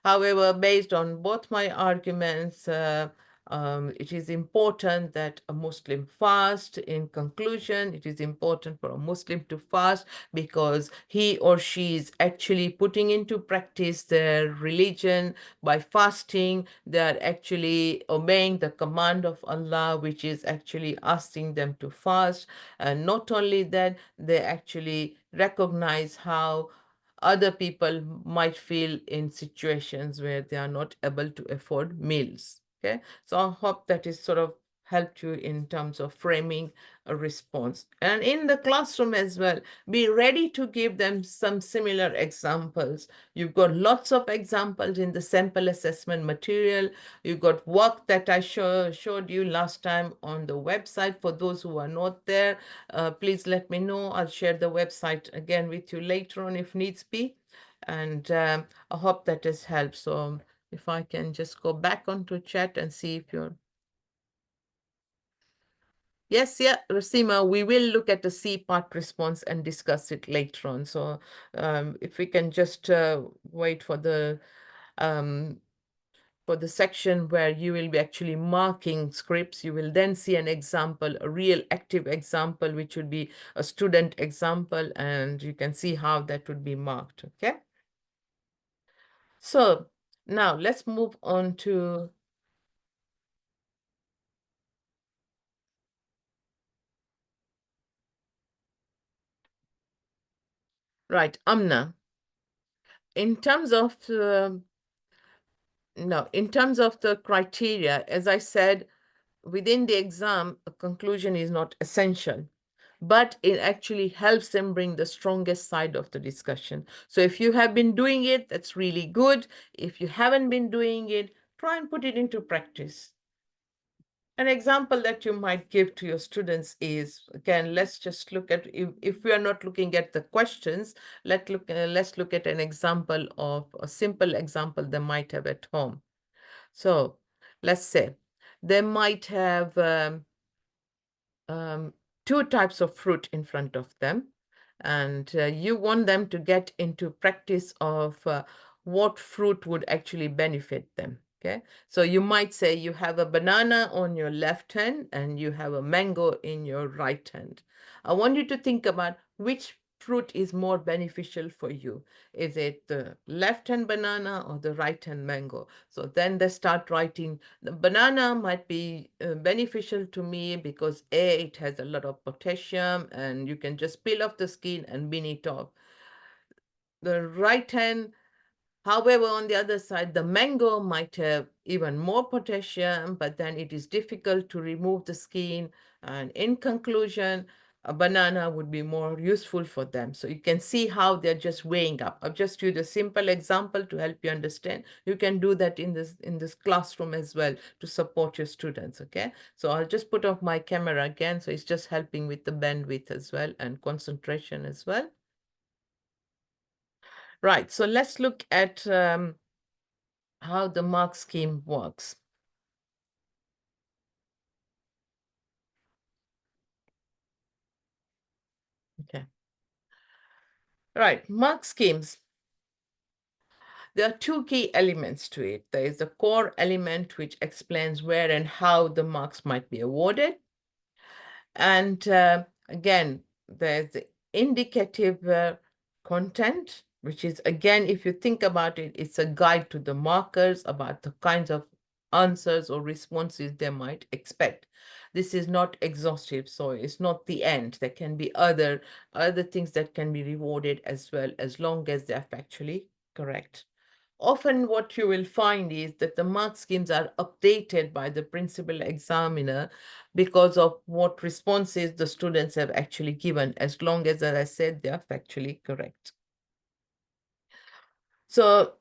however, based on both my arguments, it is important that a Muslim fast. In conclusion, it is important for a Muslim to fast because he or she is actually putting into practice their religion by fasting. They are actually obeying the command of Allah, which is actually asking them to fast. And not only that, they actually recognize how other people might feel in situations where they are not able to afford meals. Okay, so I hope that is sort of helped you in terms of framing a response. And in the classroom as well, be ready to give them some similar examples. You've got lots of examples in the sample assessment material. You've got work that I showed you last time on the website. For those who are not there, please let me know. I'll share the website again with you later on if needs be. And I hope that has helped. So if I can just go back onto chat and see if you're. Yes, yeah, Rasima, we will look at the C part response and discuss it later on. So if we can just wait for the section where you will be actually marking scripts, you will then see an example, a real active example, which would be a student example, and you can see how that would be marked, okay? So now let's move on to. Right, Amna. In terms of No, in terms of the criteria, as I said, within the exam, a conclusion is not essential, but it actually helps them bring the strongest side of the discussion. So if you have been doing it, that's really good. If you haven't been doing it, try and put it into practice. An example that you might give to your students is, again, let's just look at, if we are not looking at the questions, let's look at an example of a simple example they might have at home. So let's say they might have two types of fruit in front of them, and you want them to get into practice of what fruit would actually benefit them. Okay, so you might say you have a banana on your left hand and you have a mango in your right hand. I want you to think about which fruit is more beneficial for you. Is it the left hand banana or the right hand mango? So then they start writing, the banana might be beneficial to me because A, it has a lot of potassium and you can just peel off the skin and bin it off. The right hand, however, on the other side, the mango might have even more potassium, but then it is difficult to remove the skin. And in conclusion, a banana would be more useful for them. So you can see how they're just weighing up. I've just used a simple example to help you understand. You can do that in this classroom as well to support your students, okay? So I'll just put off my camera again. So it's just helping with the bandwidth as well and concentration as well. Right, so let's look at how the mark scheme works. Okay. Right, mark schemes. There are two key elements to it. There is the core element, which explains where and how the marks might be awarded. And again, there's the indicative content, which is, again, if you think about it, it's a guide to the markers about the kinds of answers or responses they might expect. This is not exhaustive, so it's not the end. There can be other things that can be rewarded as well, as long as they're factually correct. Often what you will find is that the mark schemes are updated by the principal examiner because of what responses the students have actually given, as long as I said, they are factually correct. So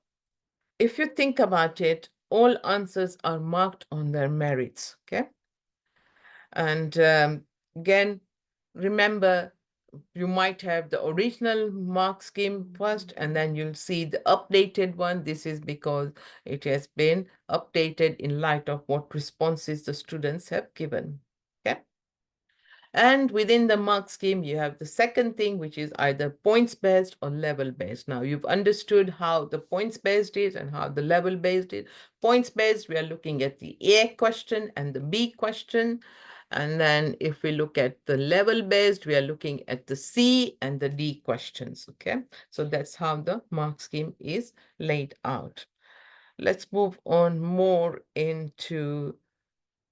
if you think about it, all answers are marked on their merits, okay? And again, remember, you might have the original mark scheme first, and then you'll see the updated one. This is because it has been updated in light of what responses the students have given. Okay. And within the mark scheme, you have the second thing, which is either points-based or level-based. Now, you've understood how the points-based is and how the level-based is. Points-based, we are looking at the A question and the B question. And then if we look at the level-based, we are looking at the C and the D questions, okay? So that's how the mark scheme is laid out. Let's move on more into,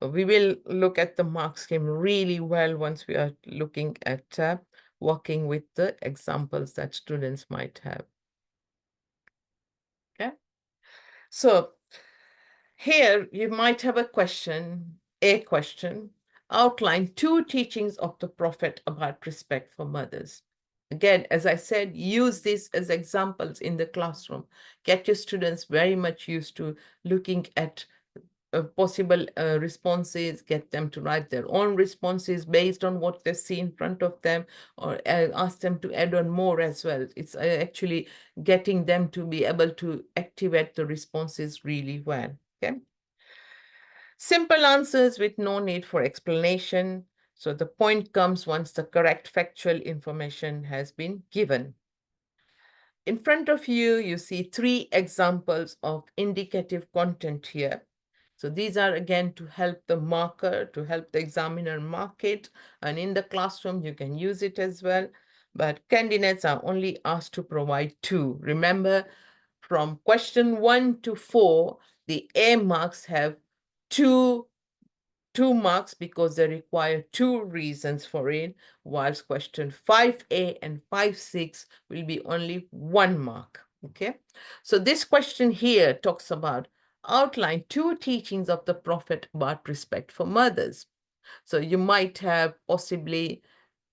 we will look at the mark scheme really well once we are looking at working with the examples that students might have. Okay, so here you might have a question, outline two teachings of the Prophet about respect for mothers. Again, as I said, use this as examples in the classroom. Get your students very much used to looking at possible responses, get them to write their own responses based on what they see in front of them, or ask them to add on more as well. It's actually getting them to be able to activate the responses really well, okay? Simple answers with no need for explanation. So the point comes once the correct factual information has been given. In front of you, you see three examples of indicative content here. So these are, again, to help the marker, to help the examiner mark it. And in the classroom, you can use it as well. But candidates are only asked to provide two. Remember, from question 1 to 4, the A marks have two marks because they require two reasons for it, whilst question 5A and 5-6 will be only 1 mark. Okay, so this question here talks about outline 2 teachings of the Prophet about respect for mothers. So you might have possibly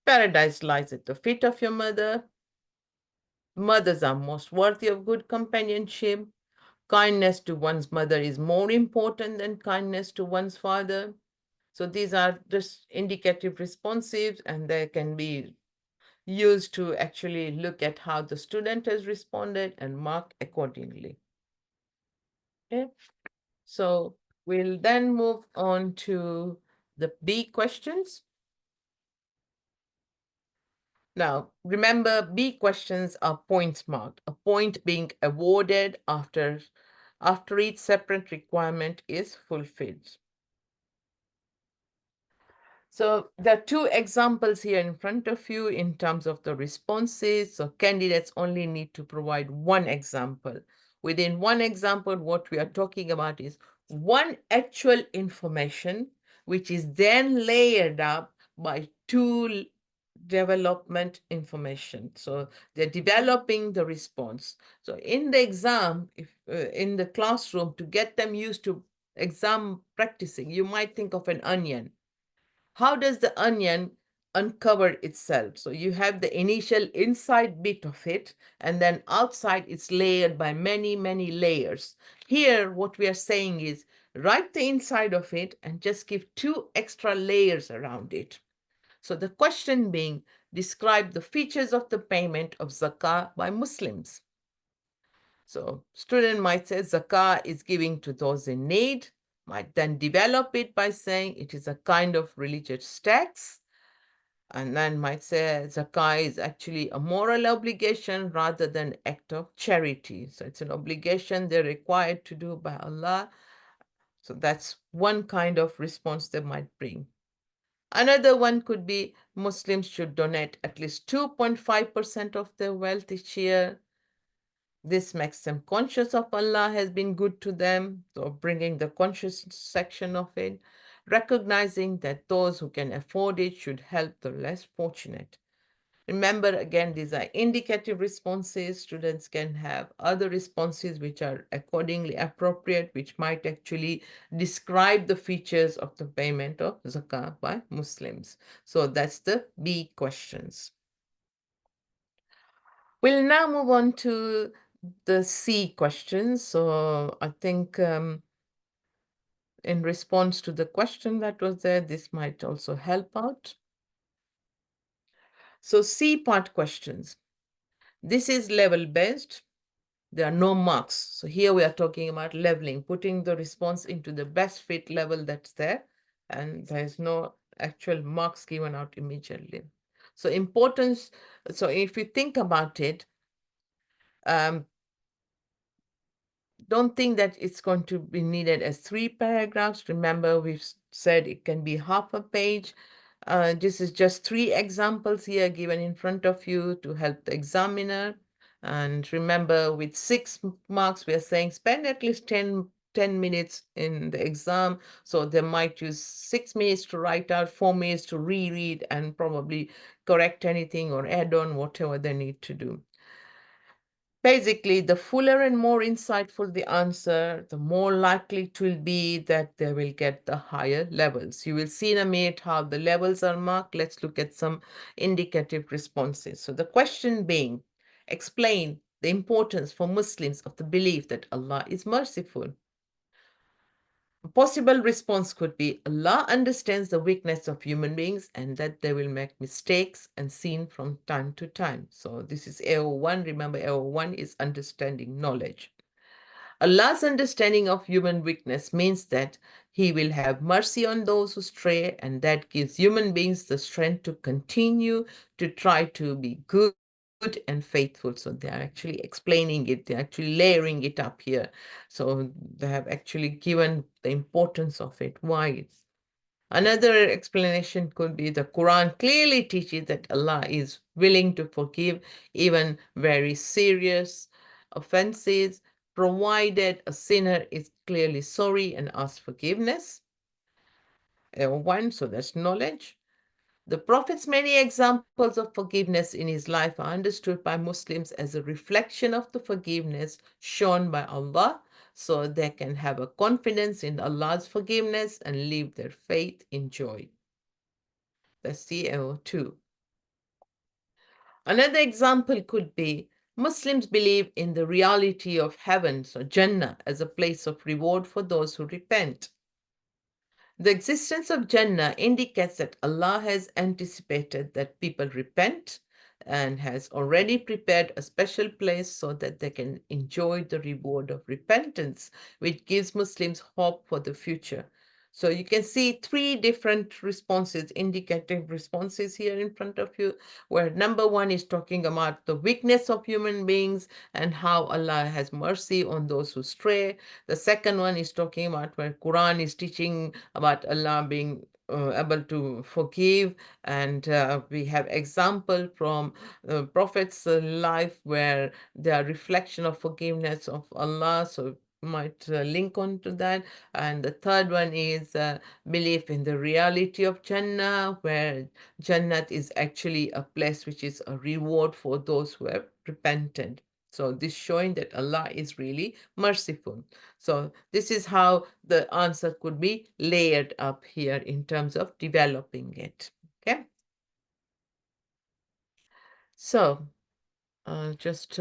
paradise lies at the feet of your mother. Mothers are most worthy of good companionship. Kindness to one's mother is more important than kindness to one's father. So these are just indicative responsives, and they can be used to actually look at how the student has responded and mark accordingly. Okay, so we'll then move on to the B questions. Now, remember, B questions are points marked, a point being awarded after each separate requirement is fulfilled. So there are 2 examples here in front of you in terms of the responses. So candidates only need to provide 1 example. Within 1 example, what we are talking about is one actual information, which is then layered up by 2 development information. So they're developing the response. So in the exam, if in the classroom, to get them used to exam practicing, you might think of an onion. How does the onion uncover itself? So you have the initial inside bit of it, and then outside it's layered by many, many layers. Here, what we are saying is write the inside of it and just give 2 extra layers around it. So the question being, describe the features of the payment of zakah by Muslims. So student might say zakah is giving to those in need, might then develop it by saying it is a kind of religious tax, and then might say zakah is actually a moral obligation rather than act of charity. So it's an obligation they're required to do by Allah. So that's one kind of response they might bring. Another one could be Muslims should donate at least 2.5% of their wealth each year. This makes them conscious of Allah has been good to them, so bringing the conscious section of it, recognizing that those who can afford it should help the less fortunate. Remember, again, these are indicative responses. Students can have other responses which are accordingly appropriate, which might actually describe the features of the payment of zakah by Muslims. So that's the B questions. We'll now move on to the C questions. So I think in response to the question that was there, this might also help out. So C part questions. This is level based. There are no marks. So here we are talking about leveling, putting the response into the best fit level that's there, and there is no actual marks given out immediately. So importance, so if you think about it, don't think that it's going to be needed as 3 paragraphs. Remember, we've said it can be half a page. This is just 3 examples here given in front of you to help the examiner. And remember, with 6 marks, we are saying spend at least 10 minutes in the exam. So they might use 6 minutes to write out, 4 minutes to reread, and probably correct anything or add on whatever they need to do. Basically, the fuller and more insightful the answer, the more likely it will be that they will get the higher levels. You will see in a minute how the levels are marked. Let's look at some indicative responses. So the question being, explain the importance for Muslims of the belief that Allah is merciful. A possible response could be Allah understands the weakness of human beings and that they will make mistakes and sin from time to time. So this is AO1. Remember, AO1 is understanding knowledge. Allah's understanding of human weakness means that He will have mercy on those who stray, and that gives human beings the strength to continue to try to be good and faithful. So they are actually explaining it, they're actually layering it up here. So they have actually given the importance of it, why. Another explanation could be the Quran clearly teaches that Allah is willing to forgive even very serious offenses, provided a sinner is clearly sorry and asks forgiveness. One, so that's knowledge. The Prophet's many examples of forgiveness in his life are understood by Muslims as a reflection of the forgiveness shown by Allah so they can have a confidence in Allah's forgiveness and live their faith in joy. That's the AO2. Another example could be Muslims believe in the reality of heaven, so Jannah, as a place of reward for those who repent. The existence of Jannah indicates that Allah has anticipated that people repent and has already prepared a special place so that they can enjoy the reward of repentance, which gives Muslims hope for the future. So you can see three different responses, indicative responses here in front of you, where number one is talking about the weakness of human beings and how Allah has mercy on those who stray. The second one is talking about where Quran is teaching about Allah being able to forgive, and we have example from Prophet's life where there are reflection of forgiveness of Allah, so might link on to that. And the third one is belief in the reality of Jannah, where Jannat is actually a place which is a reward for those who have repented. So this showing that Allah is really merciful. So this is how the answer could be layered up here in terms of developing it. Okay. So just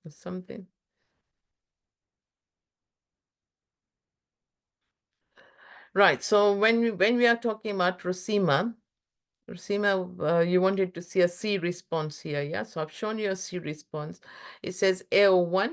something. Right. So when we are talking about Rosima, you wanted to see a C response here, yeah? So I've shown you a C response. It says AO1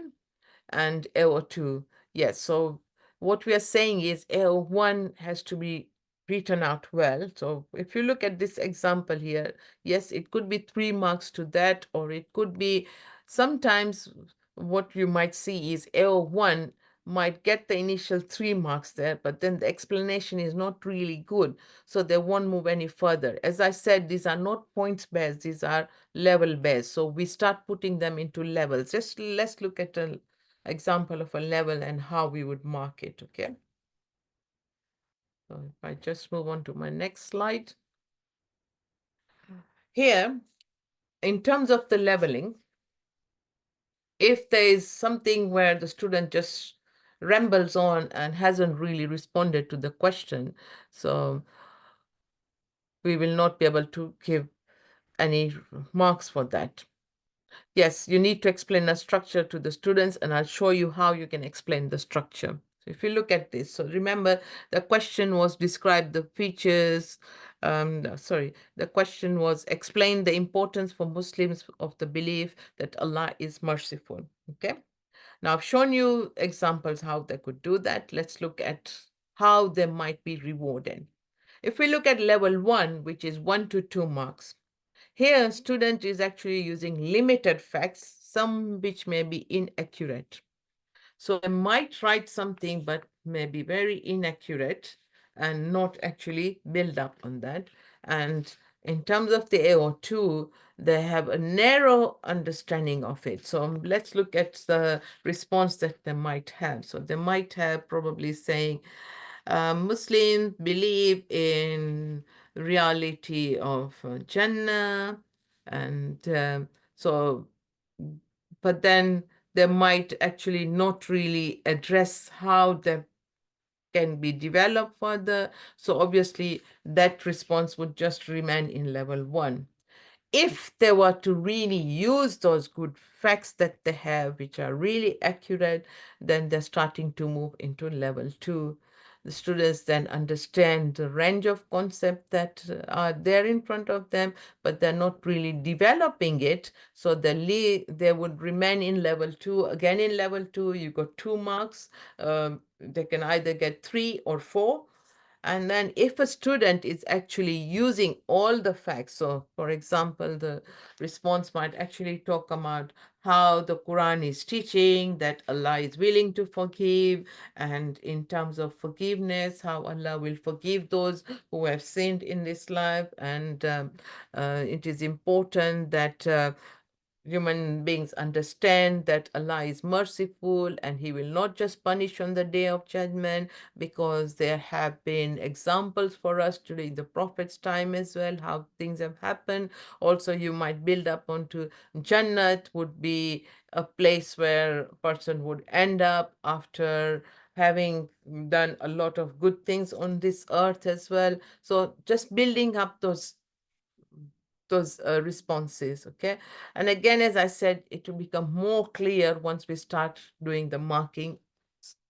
and AO2. Yes, so what we are saying is AO1 has to be written out well. So if you look at this example here, yes, it could be 3 marks to that, or it could be sometimes what you might see is AO1 might get the initial 3 marks there, but then the explanation is not really good, so they won't move any further. As I said, these are not points based, these are level based. So we start putting them into levels. Just let's look at an example of a level and how we would mark it, okay? So if I just move on to my next slide. Here, in terms of the leveling, if there is something where the student just rambles on and hasn't really responded to the question, so we will not be able to give any marks for that. Yes, you need to explain a structure to the students, and I'll show you how you can explain the structure. So if you look at this, so remember the question was describe the features, the question was explain the importance for Muslims of the belief that Allah is merciful, okay? Now I've shown you examples how they could do that. Let's look at how they might be rewarded. If we look at level 1, which is 1 to 2 marks, here, student is actually using limited facts, some which may be inaccurate. So I might write something, but may be very inaccurate and not actually build up on that. And in terms of the AO2, they have a narrow understanding of it. So let's look at the response that they might have. So they might have probably saying, Muslims believe in reality of Jannah, and so, but then they might actually not really address how they can be developed further. So obviously that response would just remain in level 1. If they were to really use those good facts that they have, which are really accurate, then they're starting to move into level 2. The students then understand the range of concepts that are there in front of them, but they're not really developing it. So they would remain in level 2. Again, in level 2, you got 2 marks. They can either get 3 or 4. And then if a student is actually using all the facts, so for example, the response might actually talk about how the Quran is teaching that Allah is willing to forgive, and in terms of forgiveness, how Allah will forgive those who have sinned in this life. And it is important that human beings understand that Allah is merciful and He will not just punish on the day of judgment, because there have been examples for us during the Prophet's time as well, how things have happened. Also, you might build up onto Jannat would be a place where a person would end up after having done a lot of good things on this earth as well. So just building up those responses, okay? And again, as I said, it will become more clear once we start doing the marking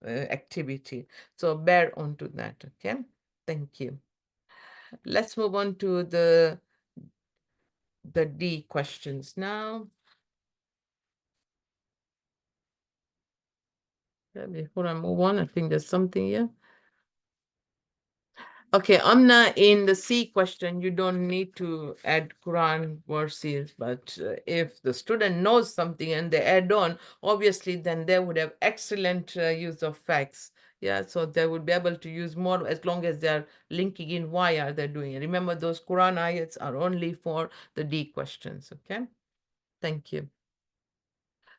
activity. So bear on to that, okay? Thank you. Let's move on to the D questions now. Before I move on, I think there's something here. Okay, Amna, in the C question, you don't need to add Quran verses, but if the student knows something and they add on, obviously, then they would have excellent use of facts. Yeah, so they would be able to use more as long as they're linking in why are they doing it. Remember, those Quran ayats are only for the D questions, okay? Thank you.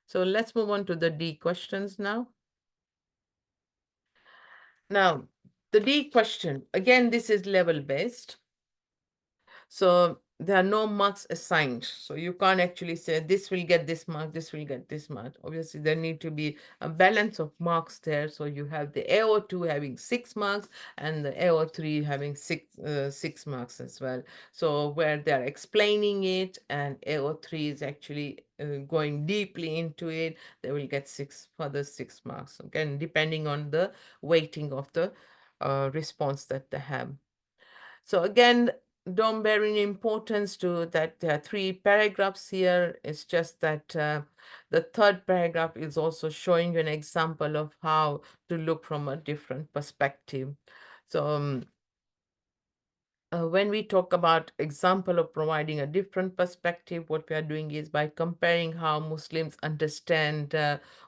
So let's move on to the D questions now. Now, the D question, again, this is level-based. So there are no marks assigned. So you can't actually say this will get this mark, this will get this mark. Obviously, there need to be a balance of marks there. So you have the AO2 having 6 marks and the AO3 having six marks as well. So where they're explaining it and AO3 is actually going deeply into it, they will get further 6 marks. Again, depending on the weighting of the response that they have. So again, don't bear any importance to that there are 3 paragraphs here. It's just that the third paragraph is also showing you an example of how to look from a different perspective. So when we talk about example of providing a different perspective, what we are doing is by comparing how Muslims understand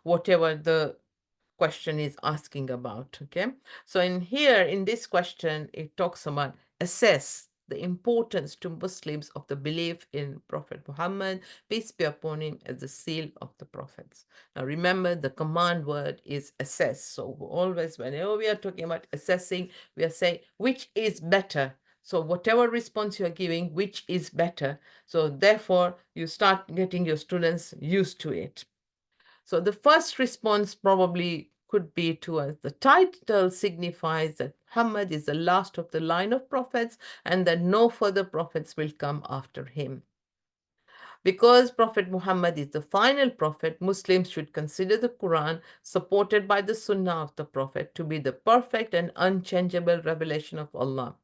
whatever the question is asking about, okay? So in here, in this question, it talks about assess the importance to Muslims of the belief in Prophet Muhammad, peace be upon him, as the seal of the prophets. Now remember, the command word is assess. So always, whenever we are talking about assessing, we are saying which is better. So whatever response you are giving, which is better. So therefore, you start getting your students used to it. So the first response probably could be to us. The title signifies that Muhammad is the last of the line of prophets and that no further prophets will come after him. Because Prophet Muhammad is the final prophet, Muslims should consider the Quran, supported by the Sunnah of the Prophet, to be the perfect and unchangeable revelation of Allah.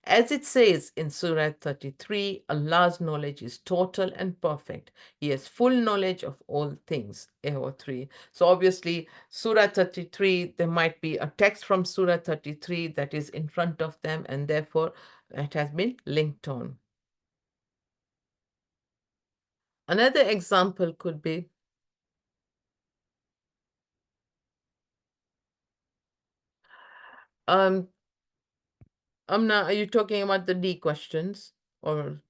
As it says in Surah 33, Allah's knowledge is total and perfect. He has full knowledge of all things. AO3. So obviously, Surah 33, there might be a text from Surah 33 that is in front of them, and therefore it has been linked on. Another example could be, Amna, are you talking about the D questions or?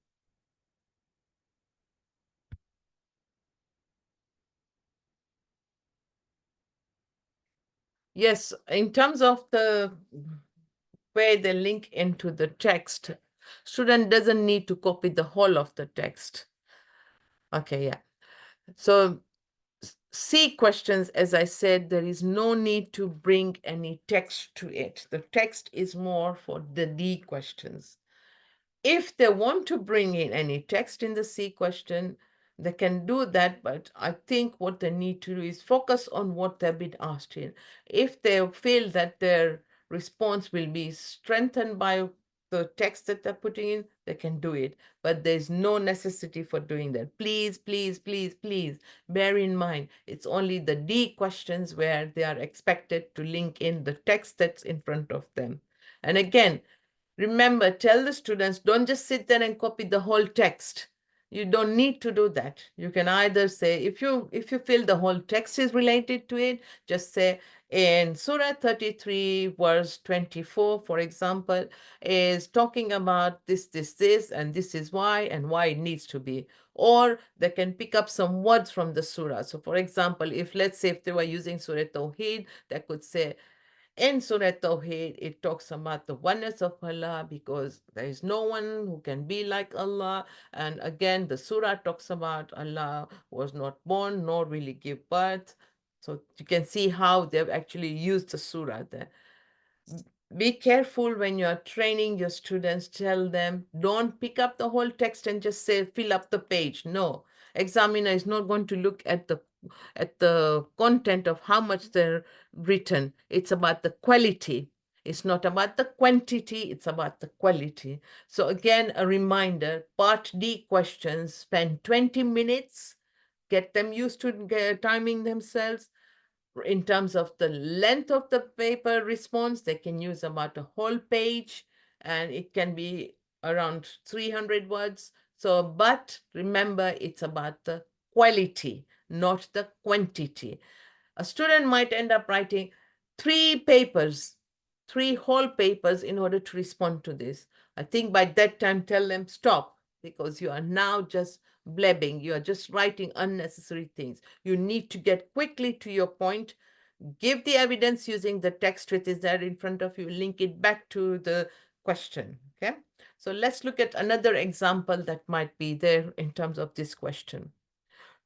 Yes, in terms of the way they link into the text, student doesn't need to copy the whole of the text. Okay, yeah. So C questions, as I said, there is no need to bring any text to it. The text is more for the D questions. If they want to bring in any text in the C question, they can do that, but I think what they need to do is focus on what they've been asked in. If they feel that their response will be strengthened by the text that they're putting in, they can do it. But there's no necessity for doing that. Please, please, please, please bear in mind, it's only the D questions where they are expected to link in the text that's in front of them. And again, remember, tell the students, don't just sit there and copy the whole text. You don't need to do that. You can either say, if you feel the whole text is related to it, just say in Surah 33, verse 24, for example, is talking about this, and this is why, and why it needs to be. Or they can pick up some words from the surah. So for example, if let's say if they were using Surah Tawheed, they could say, in Surah Tawheed, it talks about the oneness of Allah because there is no one who can be like Allah. And again, the surah talks about Allah was not born nor will he give birth. So you can see how they've actually used the surah there. Be careful when you are training your students. Tell them, don't pick up the whole text and just say, fill up the page. No, examiner is not going to look at the content of how much they're written. It's about the quality. It's not about the quantity, it's about the quality. So again, a reminder, part D questions, spend 20 minutes, get them used to timing themselves. In terms of the length of the paper response, they can use about a whole page, and it can be around 300 words. So, but remember, it's about the quality, not the quantity. A student might end up writing 3 papers, 3 whole papers in order to respond to this. I think by that time, tell them stop, because you are now just blabbing. You are just writing unnecessary things. You need to get quickly to your point. Give the evidence using the text which is there in front of you. Link it back to the question. Okay. So let's look at another example that might be there in terms of this question.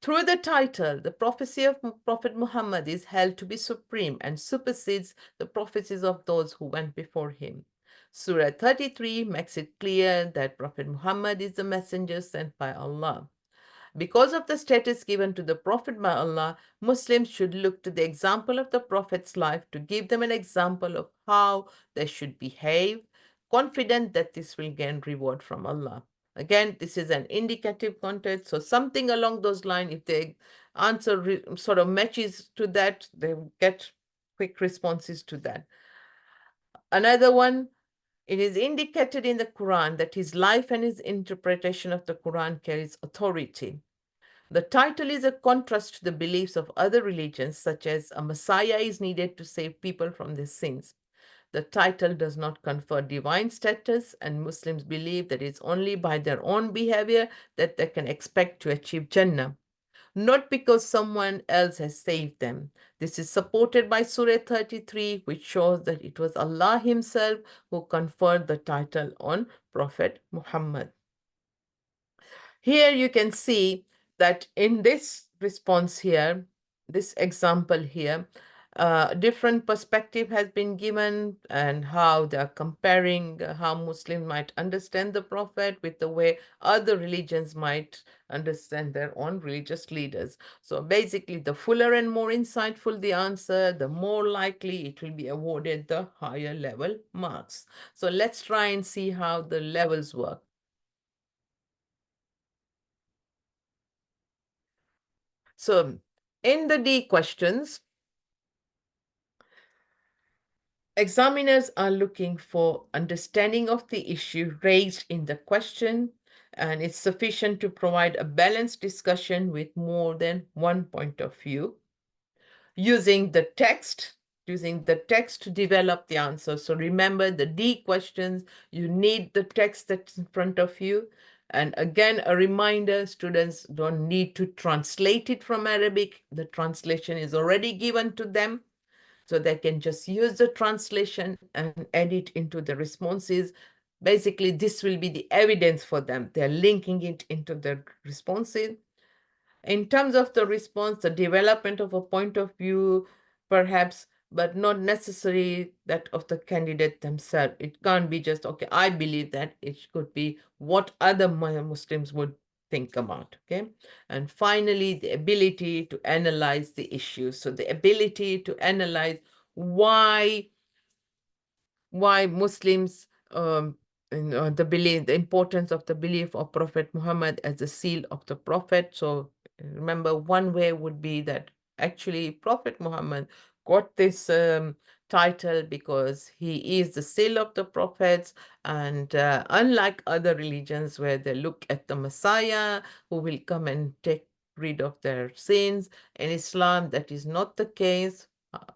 Through the title, the prophecy of Prophet Muhammad is held to be supreme and supersedes the prophecies of those who went before him. Surah 33 makes it clear that Prophet Muhammad is the messenger sent by Allah. Because of the status given to the Prophet by Allah, Muslims should look to the example of the Prophet's life to give them an example of how they should behave, confident that this will gain reward from Allah. Again, this is an indicative context, so something along those lines, if the answer sort of matches to that, they get quick responses to that. Another one, it is indicated in the Quran that his life and his interpretation of the Quran carries authority. The title is a contrast to the beliefs of other religions, such as a Messiah is needed to save people from their sins. The title does not confer divine status, and Muslims believe that it's only by their own behavior that they can expect to achieve Jannah, not because someone else has saved them. This is supported by Surah 33, which shows that it was Allah Himself who conferred the title on Prophet Muhammad. Here you can see that in this response here, this example here, different perspective has been given and how they are comparing how Muslims might understand the Prophet with the way other religions might understand their own religious leaders. So basically, the fuller and more insightful the answer, the more likely it will be awarded the higher level marks. So let's try and see how the levels work. So in the D questions, examiners are looking for understanding of the issue raised in the question, and it's sufficient to provide a balanced discussion with more than one point of view. Using the text to develop the answer. So remember the D questions, you need the text that's in front of you. And again, a reminder, students don't need to translate it from Arabic. The translation is already given to them. So they can just use the translation and add it into the responses. Basically, this will be the evidence for them. They're linking it into the responses. In terms of the response, the development of a point of view, perhaps, but not necessarily that of the candidate themselves. It can't be just, okay, I believe that. It could be what other Muslims would think about, okay? And finally, the ability to analyze the issue. So the ability to analyze why Muslims the importance of the belief of Prophet Muhammad as the seal of the Prophet. So remember, one way would be that actually Prophet Muhammad got this title because he is the seal of the prophets. And unlike other religions where they look at the Messiah who will come and take rid of their sins, in Islam, that is not the case.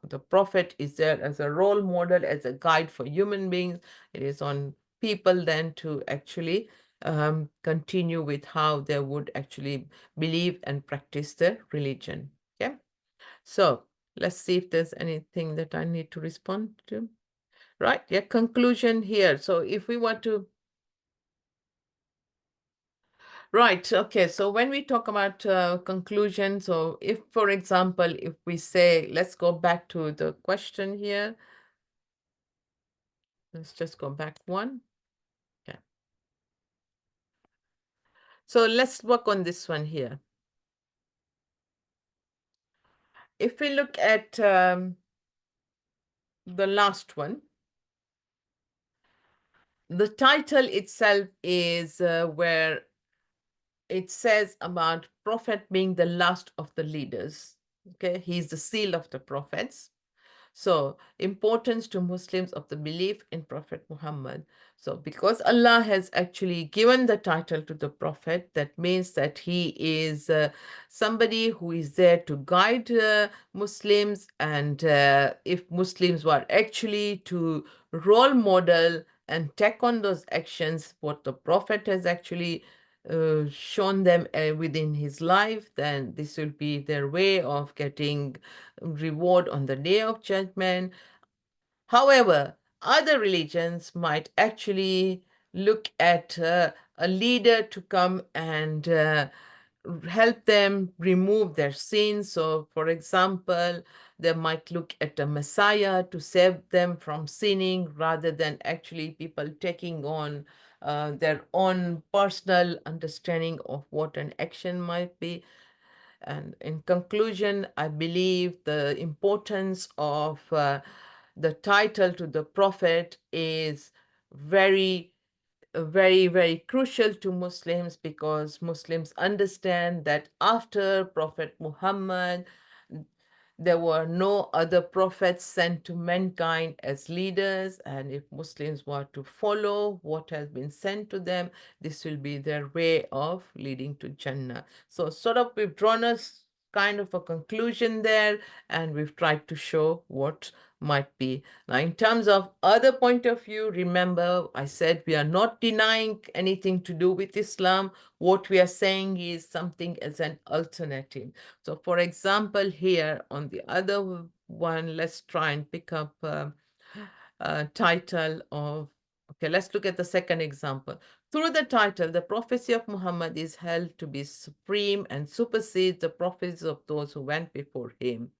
The prophet is there as a role model, as a guide for human beings. It is on people then to actually continue with how they would actually believe and practice their religion. Okay, so let's see if there's anything that I need to respond to. Right, yeah, conclusion here. So if we want to, right, okay, so when we talk about conclusion, so if, for example, if we say, let's go back to the question here. Let's just go back one. Okay. So let's work on this one here. If we look at the last one, the title itself is where it says about prophet being the last of the leaders. Okay, he's the seal of the prophets. So, importance to Muslims of the belief in Prophet Muhammad. So, because Allah has actually given the title to the Prophet, that means that he is somebody who is there to guide Muslims. And if Muslims were actually to role model and take on those actions, what the Prophet has actually shown them within his life, then this will be their way of getting reward on the day of judgment. However, other religions might actually look at a leader to come and help them remove their sins. So, for example, they might look at a Messiah to save them from sinning rather than actually people taking on their own personal understanding of what an action might be. And in conclusion, I believe the importance of the title to the prophet is very, very crucial to Muslims, because Muslims understand that after Prophet Muhammad, there were no other prophets sent to mankind as leaders, and if Muslims were to follow what has been sent to them, this will be their way of leading to Jannah. So sort of we've drawn a kind of a conclusion there, and we've tried to show what might be. Now, in terms of other point of view, remember I said we are not denying anything to do with Islam. What we are saying is something as an alternative. So for example, here on the other one, let's try and pick up a title of, okay, let's look at the second example. Through the title, the prophecy of Muhammad is held to be supreme and supersedes the prophecies of those who went before him.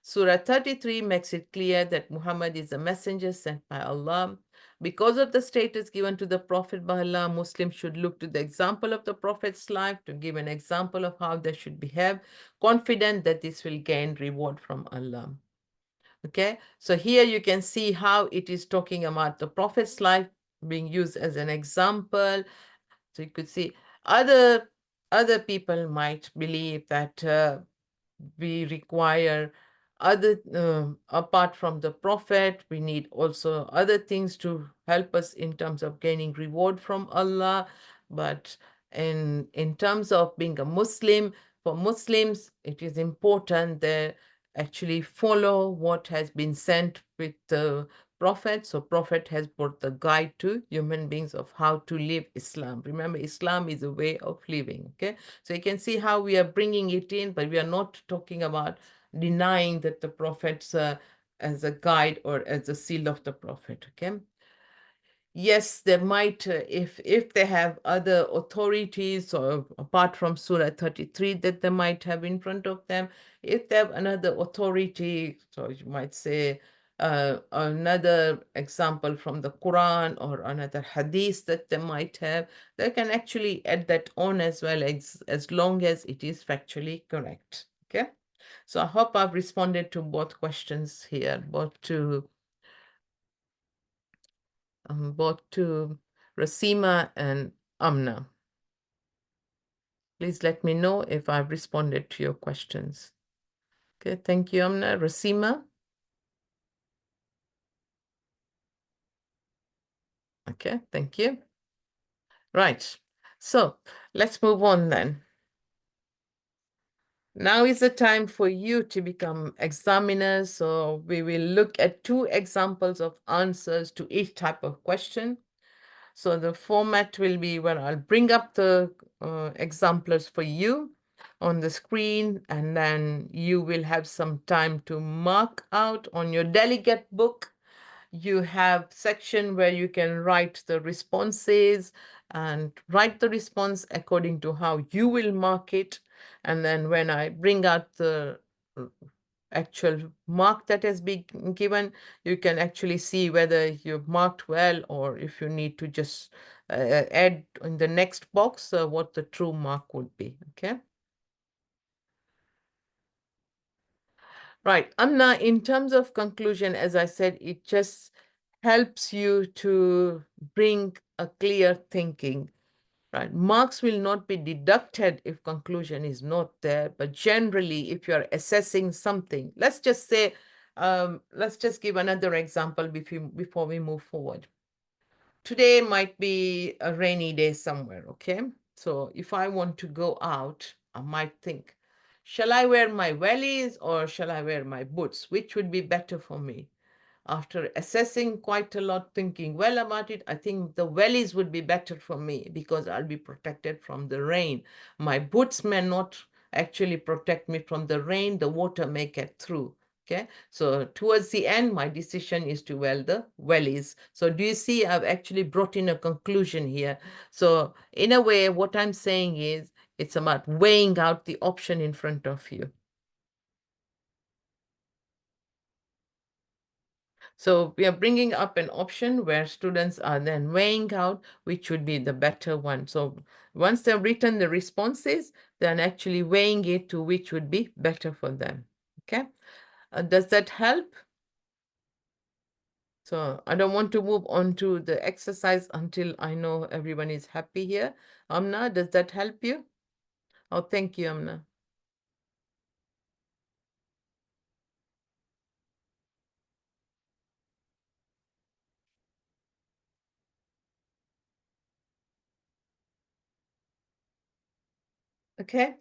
Surah 33 makes it clear that Muhammad is a messenger sent by Allah. Because of the status given to the Prophet by Allah, Muslims should look to the example of the Prophet's life to give an example of how they should behave, confident that this will gain reward from Allah. Okay, so here you can see how it is talking about the Prophet's life being used as an example. So you could see other people might believe that we require other apart from the prophet, we need also other things to help us in terms of gaining reward from Allah. But in terms of being a Muslim, for Muslims it is important that actually follow what has been sent with the prophet. So prophet has brought the guide to human beings of how to live Islam. Remember, Islam is a way of living. Okay, so you can see how we are bringing it in, but we are not talking about denying that the prophets as a guide or as a seal of the prophet. Okay, yes, they might, if they have other authorities or apart from Surah 33 that they might have in front of them, if they have another authority, so you might say another example from the Quran or another hadith that they might have, they can actually add that on as well, as long as it is factually correct. Okay, so I hope I've responded to both questions here, both to Rasima and Amna. Please let me know if I've responded to your questions. Okay, thank you, Amna. Rasima? Okay, thank you. Right, so let's move on then. Now is the time for you to become examiners. So we will look at 2 examples of answers to each type of question. So the format will be where I'll bring up the exemplars for you on the screen, and then you will have some time to mark out on your delegate book. You have section where you can write the responses and write the response according to how you will mark it. And then when I bring out the actual mark that has been given, you can actually see whether you've marked well, or if you need to just add in the next box what the true mark would be. Okay. Right. Amna, in terms of conclusion, as I said, it just helps you to bring a clear thinking. Right. Marks will not be deducted if conclusion is not there, but generally, if you're assessing something, let's just say, let's just give another example before we move forward. Today might be a rainy day somewhere, okay? So if I want to go out, I might think, shall I wear my wellies or shall I wear my boots? Which would be better for me? After assessing quite a lot, thinking well about it, I think the wellies would be better for me because I'll be protected from the rain. My boots may not actually protect me from the rain. The water may get through. Okay, so towards the end, my decision is to wear the wellies. So do you see, I've actually brought in a conclusion here. So in a way, what I'm saying is it's about weighing out the option in front of you. So we are bringing up an option where students are then weighing out which would be the better one. So once they've written the responses, then actually weighing it to which would be better for them. Okay, does that help? So I don't want to move on to the exercise until I know everyone is happy here. Amna, does that help you? Oh, thank you, Amna. Okay.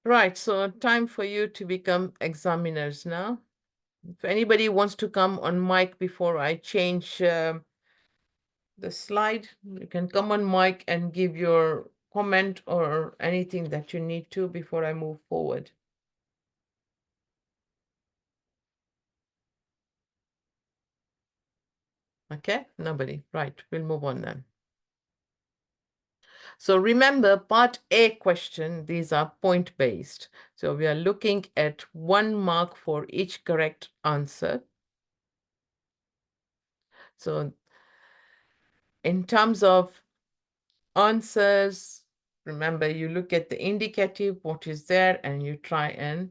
Right, so time for you to become examiners now. If anybody wants to come on mic before I change the slide, you can come on mic and give your comment or anything that you need to before I move forward. Okay, nobody. Right, we'll move on then. So remember, part A question, these are point-based. So we are looking at 1 mark for each correct answer. So in terms of answers, remember, you look at the indicative, what is there, and you try and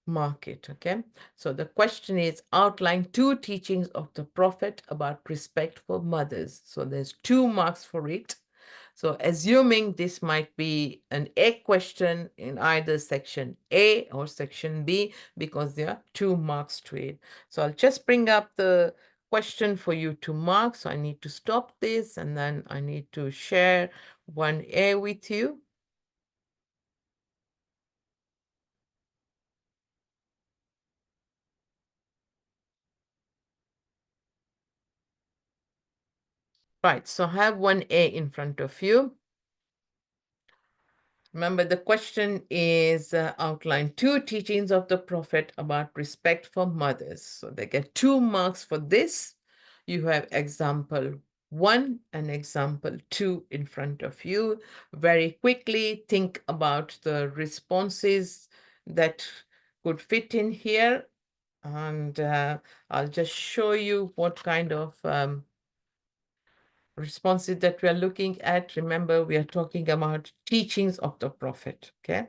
mark it. Okay, so the question is outline 2 teachings of the Prophet about respect for mothers. So there's 2 marks for it. So assuming this might be an A question in either section A or section B, because there are 2 marks to it. So I'll just bring up the question for you to mark. So I need to stop this, and then I need to share 1A with you. Right, so I have 1A in front of you. Remember, the question is outline 2 teachings of the Prophet about respect for mothers. So they get 2 marks for this. You have example 1 and example 2 in front of you. Very quickly think about the responses that could fit in here. And I'll just show you what kind of responses that we are looking at. Remember, we are talking about teachings of the Prophet, okay?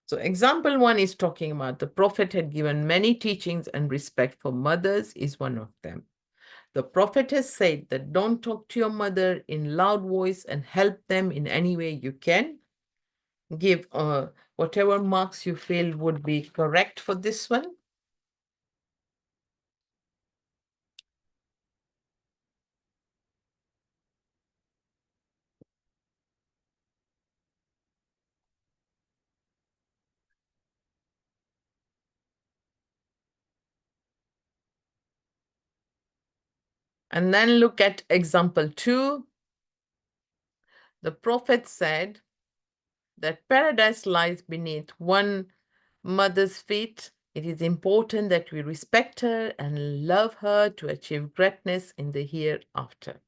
So example 1 is talking about the Prophet had given many teachings, and respect for mothers is one of them. The Prophet has said that don't talk to your mother in loud voice and help them in any way you can. give whatever marks you feel would be correct for this one. And then look at example 2. The prophet said that paradise lies beneath one mother's feet. It is important that we respect her and love her to achieve greatness in the hereafter.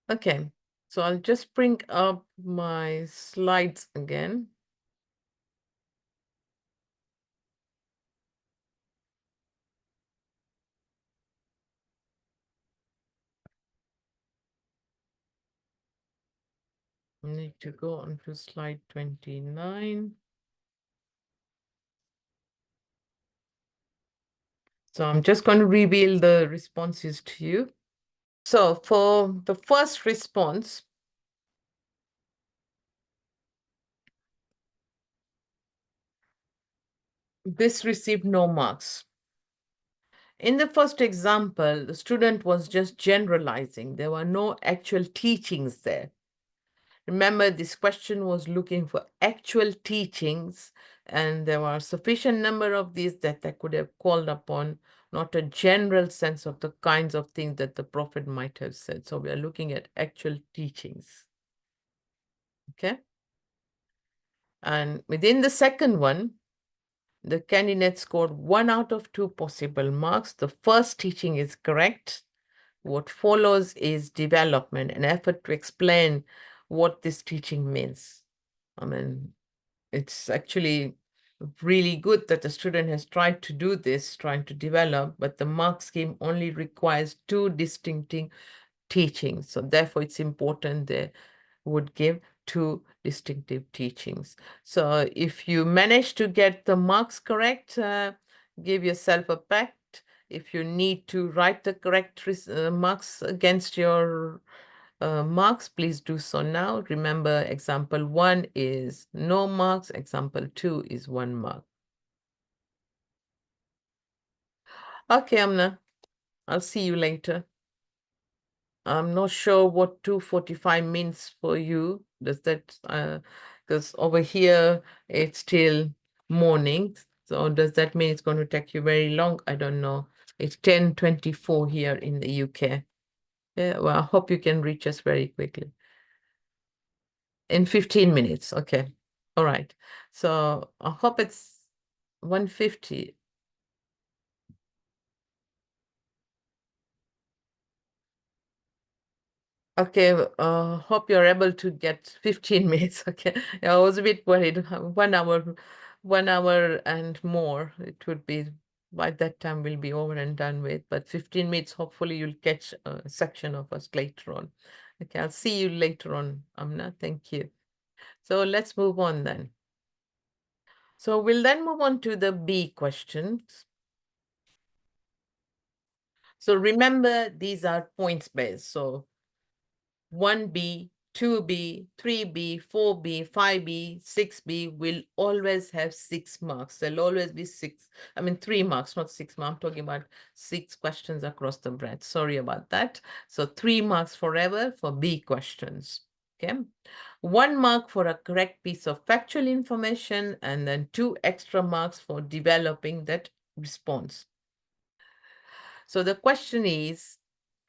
Okay, so I'll just bring up my slides again. I need to go on to slide 29. So I'm just going to reveal the responses to you. So for the first response, this received no marks. In the first example, the student was just generalizing. There were no actual teachings there. Remember, this question was looking for actual teachings, and there were a sufficient number of these that I could have called upon, not a general sense of the kinds of things that the prophet might have said. So we are looking at actual teachings. Okay? And within the second one, the candidate scored 1 out of 2 possible marks. The first teaching is correct. What follows is development, an effort to explain what this teaching means. I mean, it's actually really good that the student has tried to do this, trying to develop, but the mark scheme only requires 2 distinctive teachings. So therefore, it's important they would give 2 distinctive teachings. So if you manage to get the marks correct, give yourself a pat. If you need to write the correct marks against your marks, please do so now. Remember, example 1 is no marks. Example 2 is 1 mark. Okay, Amna, I'll see you later. I'm not sure what 2:45 means for you. Does that, because over here it's still morning. So does that mean it's going to take you very long? I don't know. It's 10:24 here in the UK. Yeah, well, I hope you can reach us very quickly. In 15 minutes. Okay. All right. So I hope it's 1:50. Okay, hope you're able to get 15 minutes. Okay. Yeah, I was a bit worried. 1 hour and more. It would be by that time we'll be over and done with. But 15 minutes, hopefully you'll catch a section of us later on. Okay, I'll see you later on, Amna. Thank you. So let's move on then. So we'll then move on to the B questions. So remember, these are points based. So 1B, 2B, 3B, 4B, 5B, 6B will always have 6 marks. There'll always be 3 marks, not 6 marks. I'm talking about 6 questions across the breadth. Sorry about that. So 3 marks forever for B questions. Okay. 1 mark for a correct piece of factual information, and then 2 extra marks for developing that response. So the question is,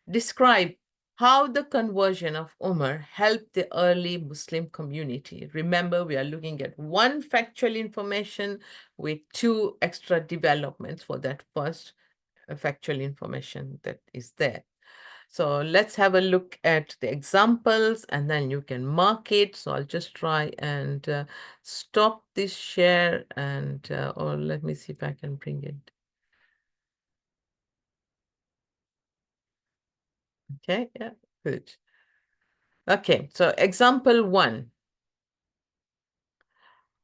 describe how the conversion of Umar helped the early Muslim community. Remember, we are looking at 1 factual information with 2 extra developments for that first factual information that is there. So let's have a look at the examples and then you can mark it. So I'll just try and stop this share and, or let me see if I can bring it. Okay, yeah, good. Okay, so example 1.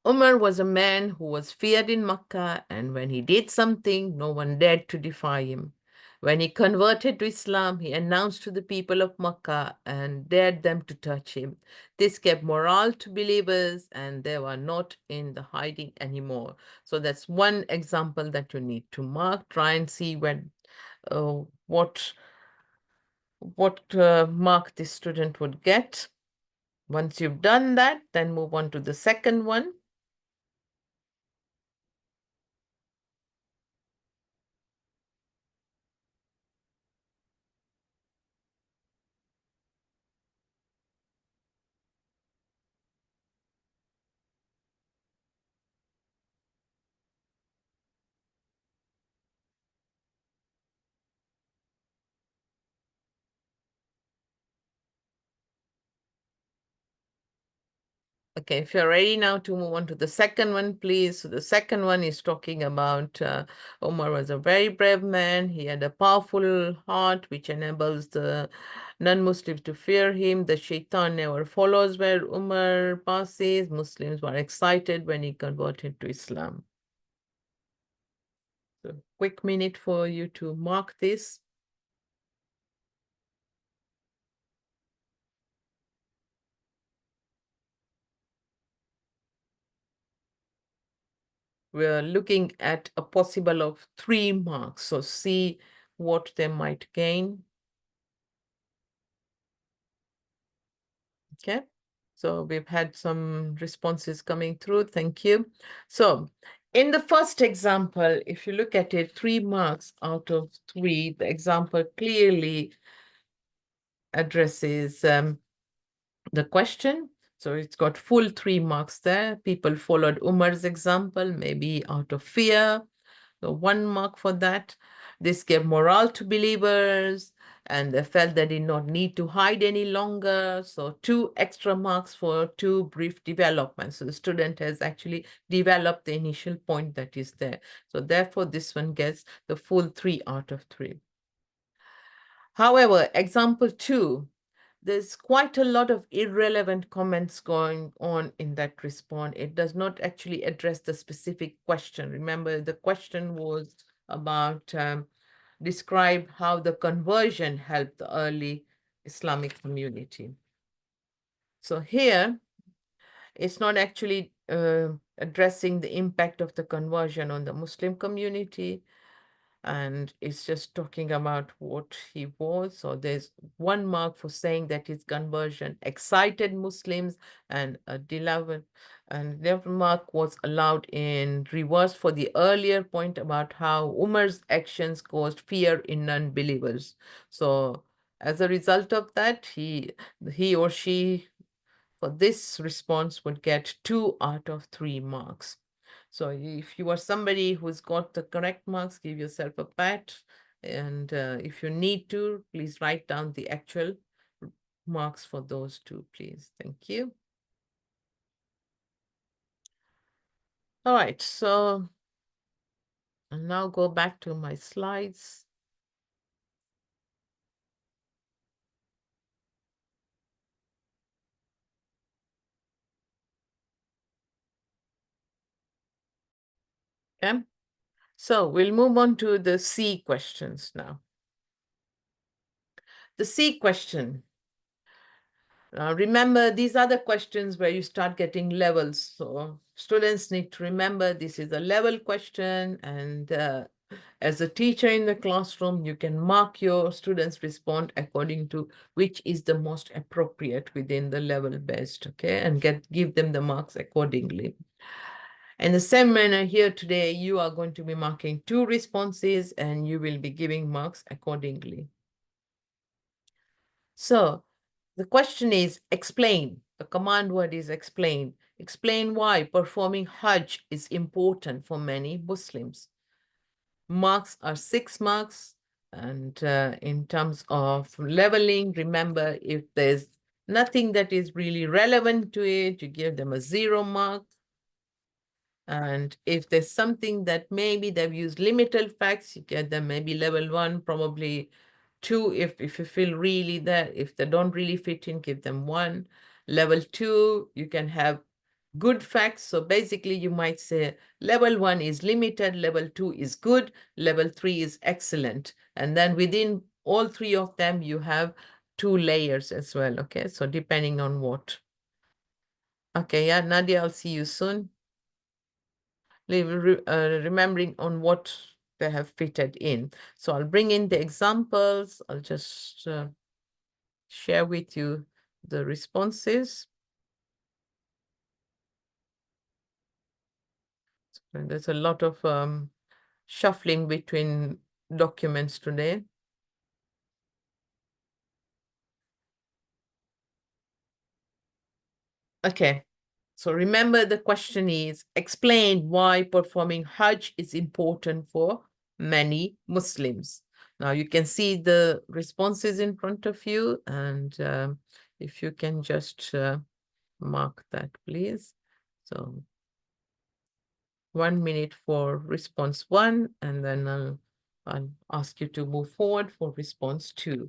Umar was a man who was feared in Makkah, and when he did something, no one dared to defy him. When he converted to Islam, he announced to the people of Makkah and dared them to touch him. This gave morale to believers, and they were not in the hiding anymore. So that's one example that you need to mark. Try and see when what mark this student would get. Once you've done that, then move on to the second one. Okay, if you're ready now to move on to the second one, please. So the second one is talking about Omar was a very brave man. He had a powerful heart, which enables the non-Muslims to fear him. The shaitan never follows where Umar passes. Muslims were excited when he converted to Islam. So quick minute for you to mark this. We're looking at a possible of 3 marks. So see what they might gain. Okay. So we've had some responses coming through. Thank you. So in the first example, if you look at it, 3 marks out of 3, the example clearly addresses the question. So it's got full 3 marks there. People followed Umar's example, maybe out of fear. So 1 mark for that. This gave morale to believers, and they felt they did not need to hide any longer. So 2 extra marks for 2 brief developments. So the student has actually developed the initial point that is there. So therefore, this one gets the full 3 out of 3. However, example 2, there's quite a lot of irrelevant comments going on in that response. It does not actually address the specific question. Remember, the question was about describe how the conversion helped the early Islamic community. So here, it's not actually addressing the impact of the conversion on the Muslim community, and it's just talking about what he was. So there's 1 mark for saying that his conversion excited Muslims, and a beloved, and the mark was allowed in reverse for the earlier point about how Umar's actions caused fear in non-believers. So as a result of that, he or she for this response would get 2 out of 3 marks. So if you are somebody who's got the correct marks, give yourself a pat. And if you need to, please write down the actual marks for those 2, please. Thank you. All right, so I'll now go back to my slides. Okay, so we'll move on to the C questions now. The C question. Remember, these are the questions where you start getting levels. So students need to remember this is a level question, and as a teacher in the classroom, you can mark your students' response according to which is the most appropriate within the level best, okay, and give them the marks accordingly. In the same manner here today, you are going to be marking 2 responses, and you will be giving marks accordingly. So the question is explain. The command word is explain. Explain why performing Hajj is important for many Muslims. Marks are 6 marks. And in terms of leveling, remember, if there's nothing that is really relevant to it, you give them a 0 mark. And if there's something that maybe they've used limited facts, you get them maybe level 1, probably 2 if you feel really that if they don't really fit in, give them 1. Level 2, you can have good facts. So basically you might say level 1 is limited, level 2 is good, level 3 is excellent. And then within all three of them, you have 2 layers as well. Okay, so depending on what. Okay, yeah, Nadia, I'll see you soon. Remembering on what they have fitted in. So I'll bring in the examples. I'll just share with you the responses. And there's a lot of shuffling between documents today. Okay, so remember the question is, explain why performing Hajj is important for many Muslims. Now you can see the responses in front of you, and if you can just mark that, please. So 1 minute for response 1, and then I'll ask you to move forward for response 2.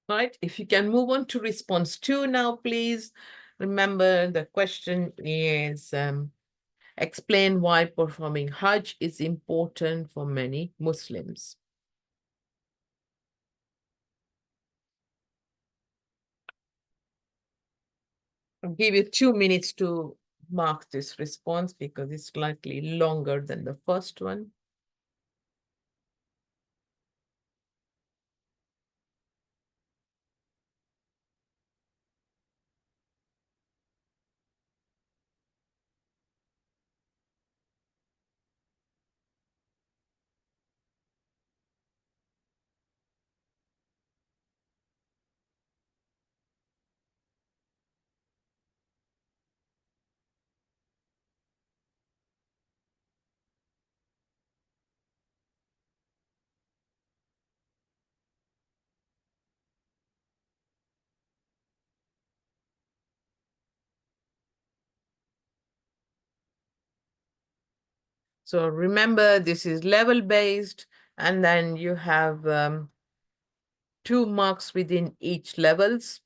Right, if you can move on to response 2 now, please. Remember, the question is, explain why performing Hajj is important for many Muslims. I'll give you 2 minutes to mark this response because it's slightly longer than the first one. So remember, this is level-based, and then you have 2 marks within each levels.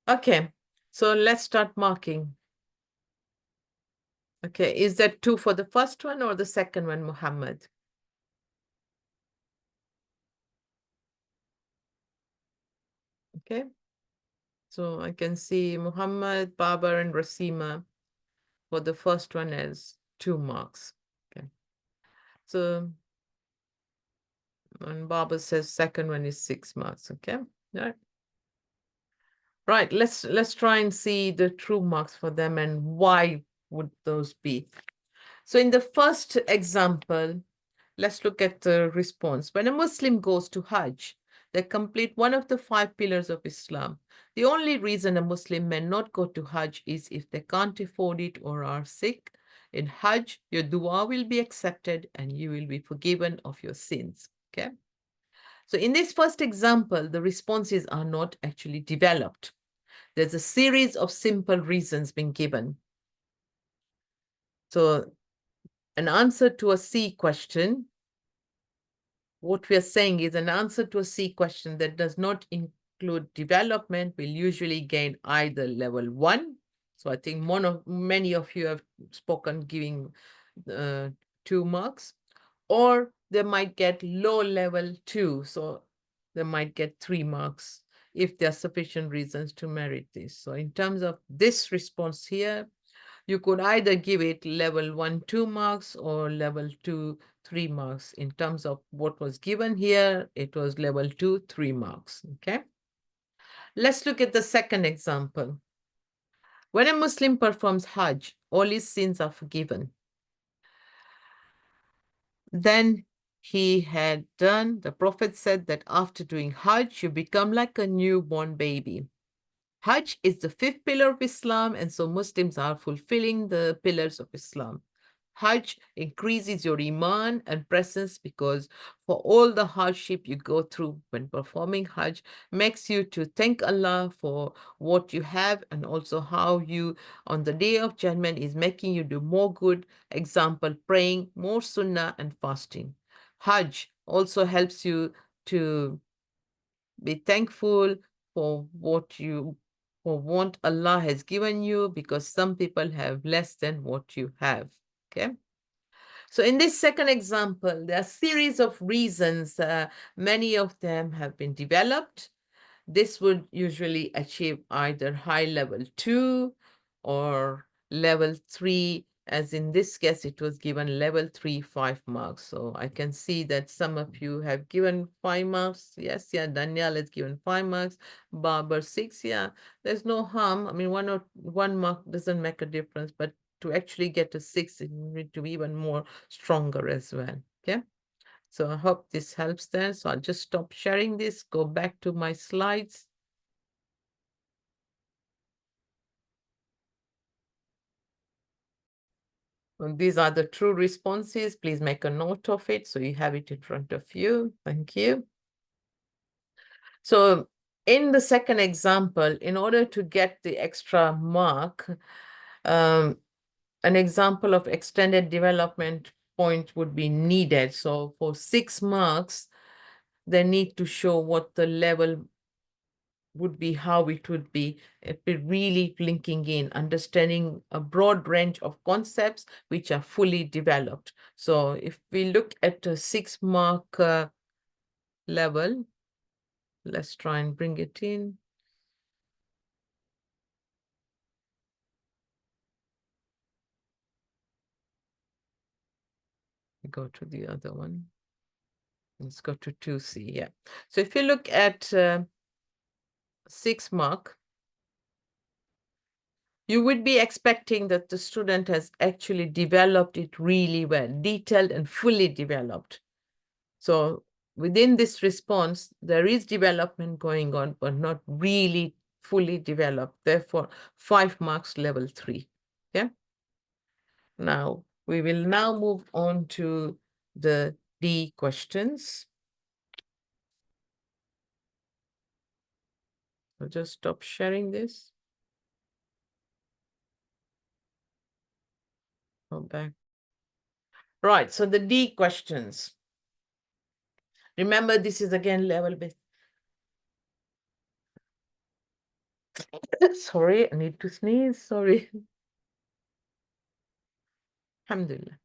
Okay, so let's start marking. Okay, is that 2 for the first one or the second one, Muhammad? Okay, so I can see Muhammad, Babar, and Rasima for the first one as 2 marks. Okay, so and Babar says second one is 6 marks. Okay, right. Let's try and see the true marks for them and why would those be. So in the first example, let's look at the response. When a Muslim goes to Hajj, they complete one of the 5 pillars of Islam. The only reason a Muslim may not go to Hajj is if they can't afford it or are sick. In Hajj, your dua will be accepted and you will be forgiven of your sins. Okay. So in this first example, the responses are not actually developed. There's a series of simple reasons being given. So an answer to a C question, what we are saying is an answer to a C question that does not include development will usually gain either level 1. So I think many of you have spoken giving 2 marks, or they might get low level 2. So they might get 3 marks if there are sufficient reasons to merit this. So in terms of this response here, you could either give it level 1, 2 marks or level 2, 3 marks. In terms of what was given here, it was level 2, 3 marks, okay? Let's look at the second example. When a Muslim performs Hajj, all his sins are forgiven. Then the Prophet said that after doing Hajj, you become like a newborn baby. Hajj is the 5th pillar of Islam, and so Muslims are fulfilling the pillars of Islam. Hajj increases your iman and presence because for all the hardship you go through when performing Hajj makes you to thank Allah for what you have, and also how you on the day of judgment is making you do more good. Example, praying, more sunnah and fasting. Hajj also helps you to be thankful for what Allah has given you, because some people have less than what you have. Okay. So in this second example, there are a series of reasons. Many of them have been developed. This would usually achieve either high level 2 or level 3. As in this case, it was given level 3, 5 marks. So I can see that some of you have given 5 marks. Yes, yeah, Danielle has given 5 marks. Barber 6, yeah. There's no harm. I mean, 1 mark doesn't make a difference, but to actually get a 6, you need to be even more stronger as well. Okay. So I hope this helps there. So I'll just stop sharing this, go back to my slides. And these are the true responses. Please make a note of it so you have it in front of you. Thank you. So in the second example, in order to get the extra mark, an example of extended development point would be needed. So for 6 marks, they need to show what the level would be, how it would be really linking in, understanding a broad range of concepts which are fully developed. So if we look at a 6 mark level, let's try and bring it in. Go to the other one. Let's go to 2C, yeah. So if you look at 6 mark, you would be expecting that the student has actually developed it really well, detailed and fully developed. So within this response, there is development going on, but not really fully developed. Therefore, 5 marks level 3. Okay. Now, we will now move on to the D questions. I'll just stop sharing this. Go back. Right, so the D questions. Remember, this is again level-based. Sorry, I need to sneeze, sorry. Alhamdulillah.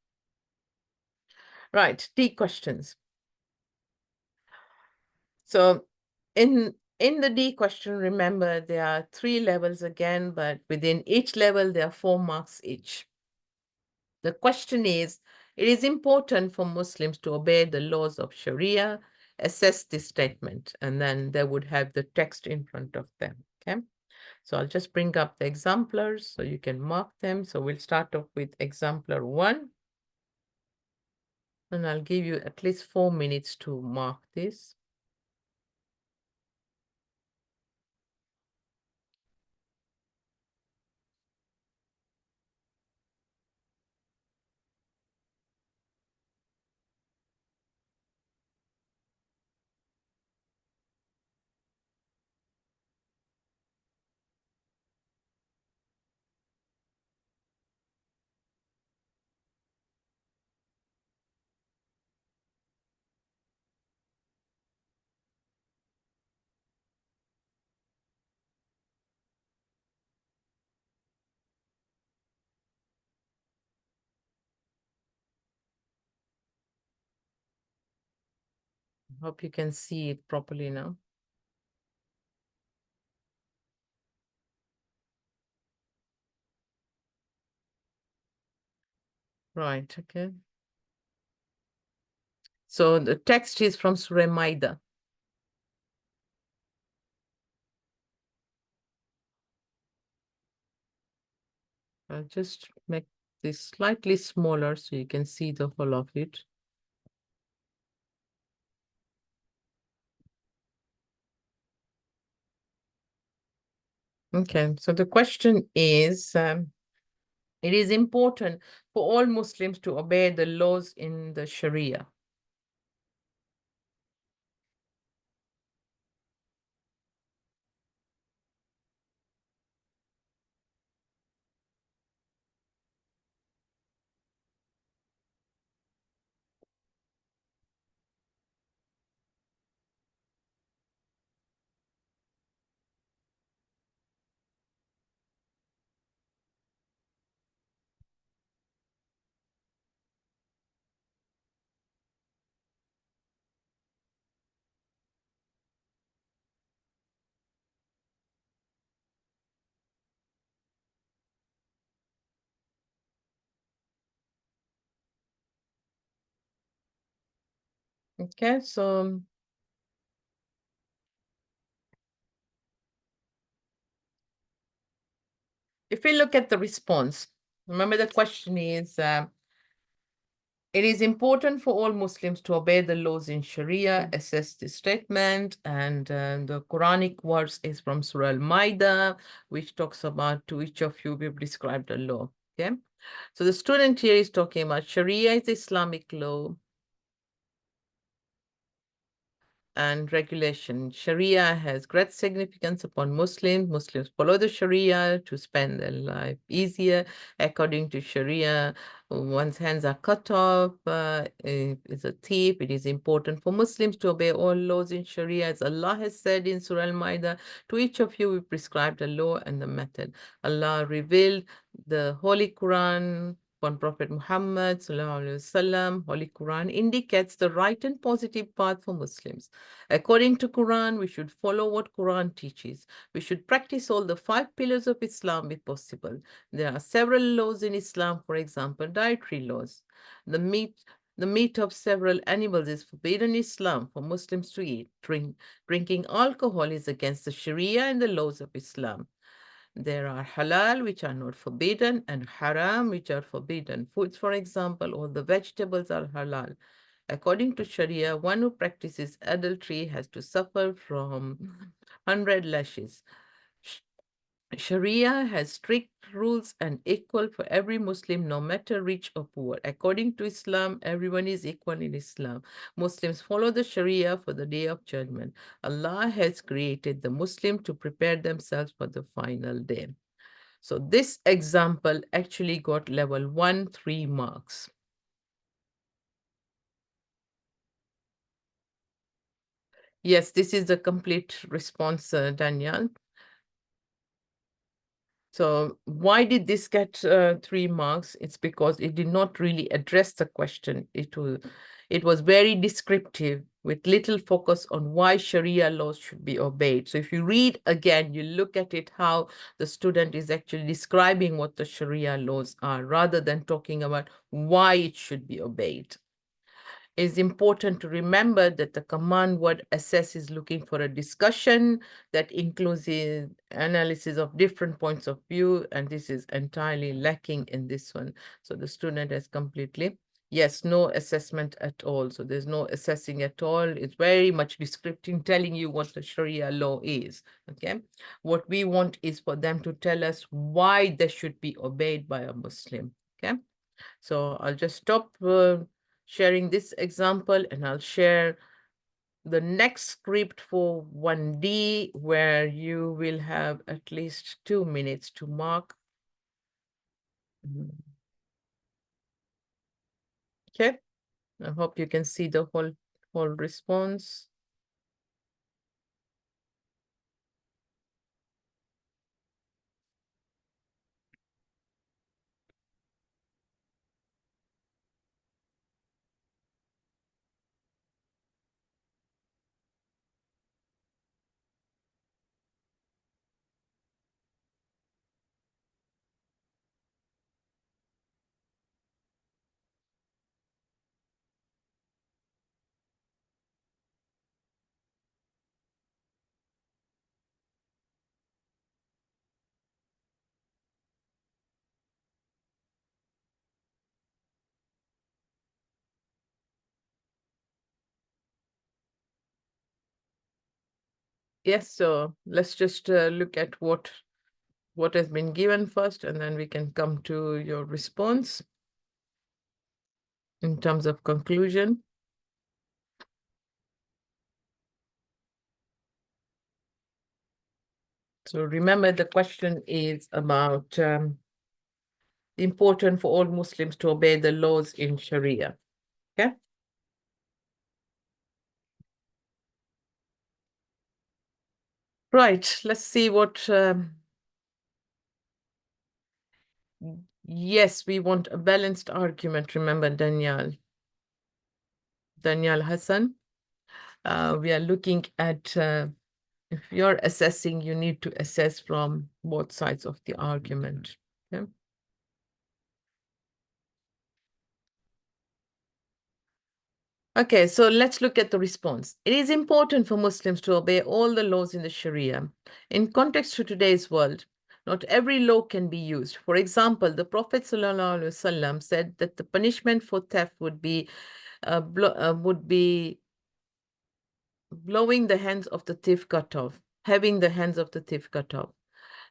Right, D questions. So in the D question, remember, there are 3 levels again, but within each level, there are 4 marks each. The question is, it is important for Muslims to obey the laws of Sharia. Assess this statement, and then they would have the text in front of them, okay? So I'll just bring up the exemplars so you can mark them. So we'll start off with exemplar 1. And I'll give you at least 4 minutes to mark this. Hope you can see it properly now. Right, okay. So the text is from Surah Maida. I'll just make this slightly smaller so you can see the whole of it. Okay, so the question is, it is important for all Muslims to obey the laws in the Sharia. Okay, so if we look at the response, remember the question is, it is important for all Muslims to obey the laws in Sharia, assess the statement, and the Quranic verse is from Surah Al-Maida, which talks about to each of you we've described the law. Okay, so the student here is talking about Sharia is Islamic law and regulation. Sharia has great significance upon Muslims. Muslims follow the Sharia to spend their life easier. According to Sharia, one's hands are cut off, is a thief. It is important for Muslims to obey all laws in Sharia. As Allah has said in Surah Al-Maida, to each of you we prescribed the law and the method. Allah revealed the Holy Quran on Prophet Muhammad Sallallahu Holy Quran indicates the right and positive path for Muslims. According to Quran, we should follow what Quran teaches. We should practice all the 5 pillars of Islam if possible. There are several laws in Islam, for example, dietary laws. The meat of several animals is forbidden in Islam for Muslims to eat. Drinking alcohol is against the Sharia and the laws of Islam. There are halal, which are not forbidden, and haram, which are forbidden. Foods, for example, all the vegetables are halal. According to Sharia, one who practices adultery has to suffer from 100 lashes. Sharia has strict rules and equal for every Muslim, no matter rich or poor. According to Islam, everyone is equal in Islam. Muslims follow the Sharia for the day of judgment. Allah has created the Muslim to prepare themselves for the final day. So this example actually got level 1, 3 marks. Yes, this is the complete response, Danielle. So why did this get 3 marks? It's because it did not really address the question. It was very descriptive with little focus on why Sharia laws should be obeyed. So if you read again, you look at it, how the student is actually describing what the Sharia laws are rather than talking about why it should be obeyed. It's important to remember that the command word assess is looking for a discussion that includes the analysis of different points of view, and this is entirely lacking in this one. So the student has completely, yes, no assessment at all. So there's no assessing at all. It's very much descriptive, telling you what the Sharia law is, okay? What we want is for them to tell us why they should be obeyed by a Muslim, okay? So I'll just stop sharing this example and I'll share the next script for 1D where you will have at least 2 minutes to mark. Okay, I hope you can see the whole response. Yes, so let's just look at what has been given first, and then we can come to your response in terms of conclusion. So remember, the question is about important for all Muslims to obey the laws in Sharia. Okay. Right. Let's see what. Yes, we want a balanced argument. Remember, Daniel Hassan. We are looking at. If you're assessing, you need to assess from both sides of the argument. Okay? Okay, so let's look at the response. It is important for Muslims to obey all the laws in the Sharia. In context to today's world, not every law can be used. For example, the Prophet ﷺ said that the punishment for theft would be blowing the hands of the thief cut off, having the hands of the thief cut off.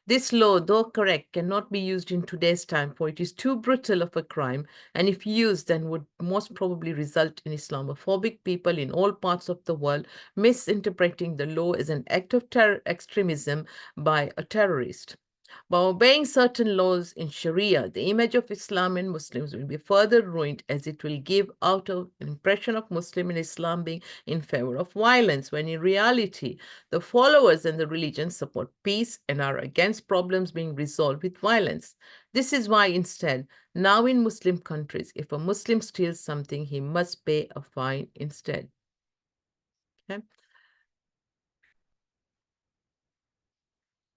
This law, though correct, cannot be used in today's time, for it is too brutal of a crime, and if used, then would most probably result in Islamophobic people in all parts of the world misinterpreting the law as an act of terror extremism by a terrorist. By obeying certain laws in Sharia, the image of Islam and Muslims will be further ruined, as it will give out an impression of Muslim and Islam being in favor of violence, when in reality, the followers and the religion support peace and are against problems being resolved with violence. This is why instead, now in Muslim countries, if a Muslim steals something, he must pay a fine instead. Okay.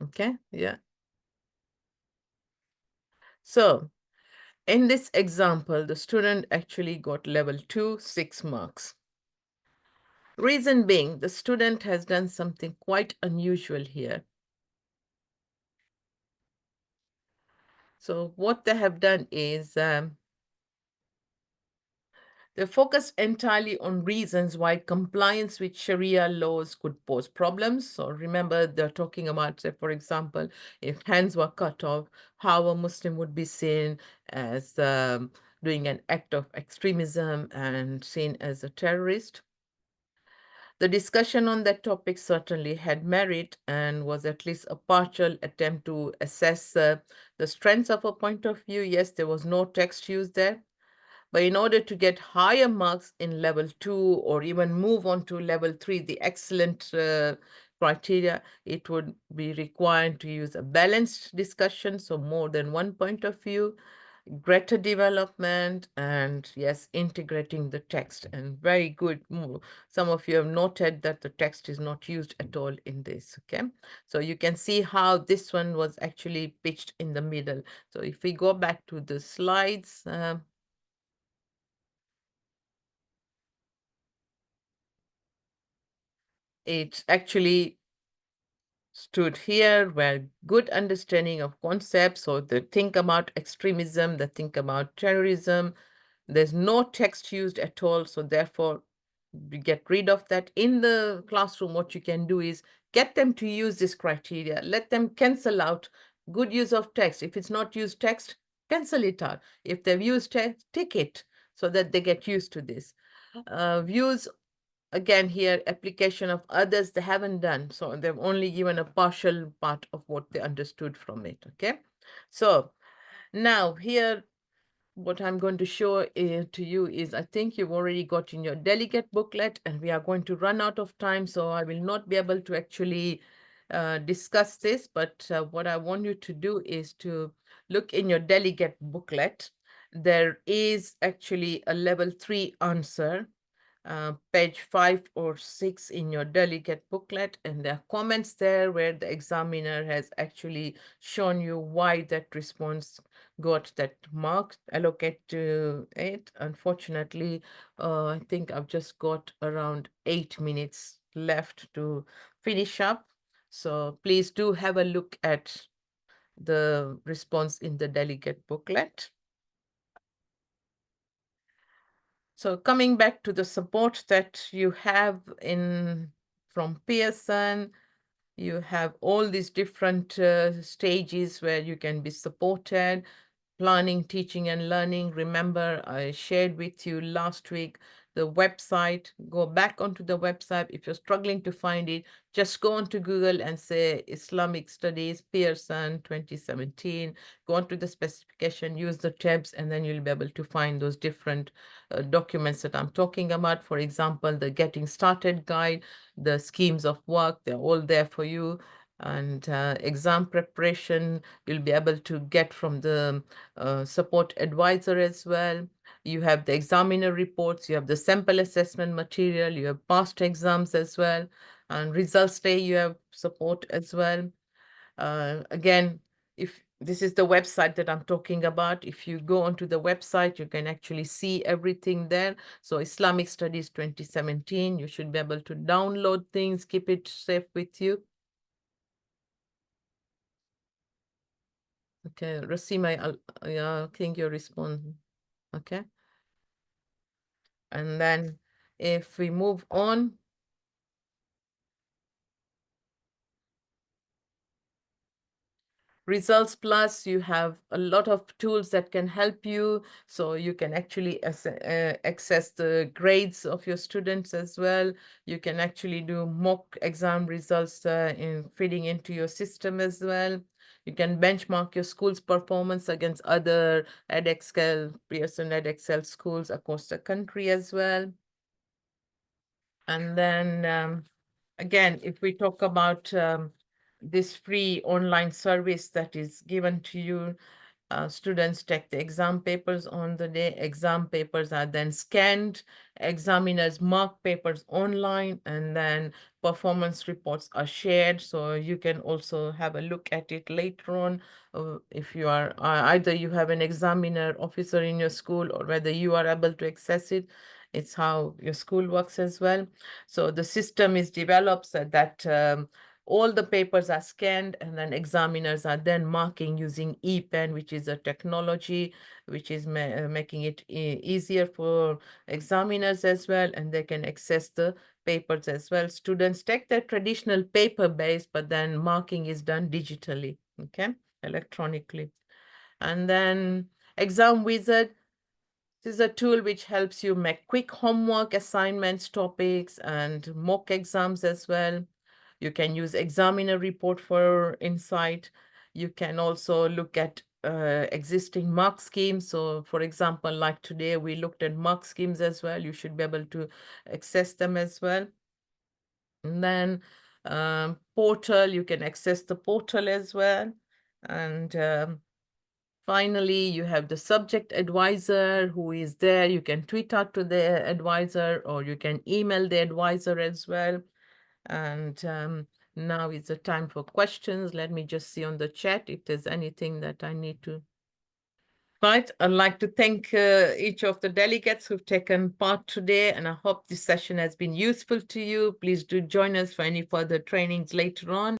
Okay. Yeah. So in this example, the student actually got level 2, 6 marks. Reason being, the student has done something quite unusual here. So what they have done is they focus entirely on reasons why compliance with Sharia laws could pose problems. So remember, they're talking about, say, for example, if hands were cut off, how a Muslim would be seen as doing an act of extremism and seen as a terrorist. The discussion on that topic certainly had merit and was at least a partial attempt to assess the strengths of a point of view. Yes, there was no text used there. But in order to get higher marks in level 2 or even move on to level 3, the excellent criteria, it would be required to use a balanced discussion, so more than one point of view, greater development, and yes, integrating the text. And very good. Some of you have noted that the text is not used at all in this. Okay, so you can see how this one was actually pitched in the middle. So if we go back to the slides, it actually stood here where good understanding of concepts, so the think about extremism, the think about terrorism. There's no text used at all, so therefore we get rid of that. In the classroom, what you can do is get them to use this criteria, let them cancel out good use of text. If it's not used text, cancel it out. If they've used text, tick it so that they get used to this. Views, again here, application of others they haven't done, so they've only given a partial part of what they understood from it. Okay, so now here what I'm going to show to you is, I think you've already got in your delegate booklet, and we are going to run out of time, so I will not be able to actually discuss this, but what I want you to do is to look in your delegate booklet. There is actually a level 3 answer, page 5 or 6 in your delegate booklet, and there are comments there where the examiner has actually shown you why that response got that mark allocated to it. Unfortunately, I think I've just got around 8 minutes left to finish up. So please do have a look at the response in the delegate booklet. So coming back to the support that you have in from Pearson, You have all these different stages where you can be supported. Planning, teaching, and learning. Remember, I shared with you last week the website. Go back onto the website. If you're struggling to find it, just go onto Google and say Islamic Studies, Pearson 2017. Go onto the specification, use the tabs, and then you'll be able to find those different documents that I'm talking about. For example, the Getting Started Guide, the schemes of work, they're all there for you. And exam preparation, you'll be able to get from the support advisor as well. You have the examiner reports, you have the sample assessment material, you have past exams as well, and results day you have support as well. Again, if this is the website that I'm talking about, if you go onto the website, you can actually see everything there. So Islamic Studies 2017, you should be able to download things, keep it safe with you. Okay, Rasima, I think you're responding. Okay. And then if we move on, Results Plus, you have a lot of tools that can help you. So you can actually access the grades of your students as well. You can actually do mock exam results in feeding into your system as well. You can benchmark your school's performance against other Edexcel, Pearson Edexcel schools across the country as well. And then again, if we talk about this free online service that is given to you, students take the exam papers on the day. Exam papers are then scanned. Examiners mark papers online, and then performance reports are shared. So you can also have a look at it later on. If you are either you have an examiner officer in your school, or whether you are able to access it. It's how your school works as well. So the system is developed so that all the papers are scanned, and then examiners are then marking using ePen, which is a technology which is making it easier for examiners as well, and they can access the papers as well. Students take their traditional paper base, but then marking is done digitally, okay, electronically. And then Exam Wizard. This is a tool which helps you make quick homework assignments, topics, and mock exams as well. You can use examiner report for insight. You can also look at existing mark schemes. So for example, like today, we looked at mark schemes as well. You should be able to access them as well. And then portal, you can access the portal as well. And finally, you have the subject advisor who is there. You can tweet out to the advisor, or you can email the advisor as well. And now is the time for questions. Let me just see on the chat if there's anything that I need to. Right, I'd like to thank each of the delegates who've taken part today, and I hope this session has been useful to you. Please do join us for any further trainings later on.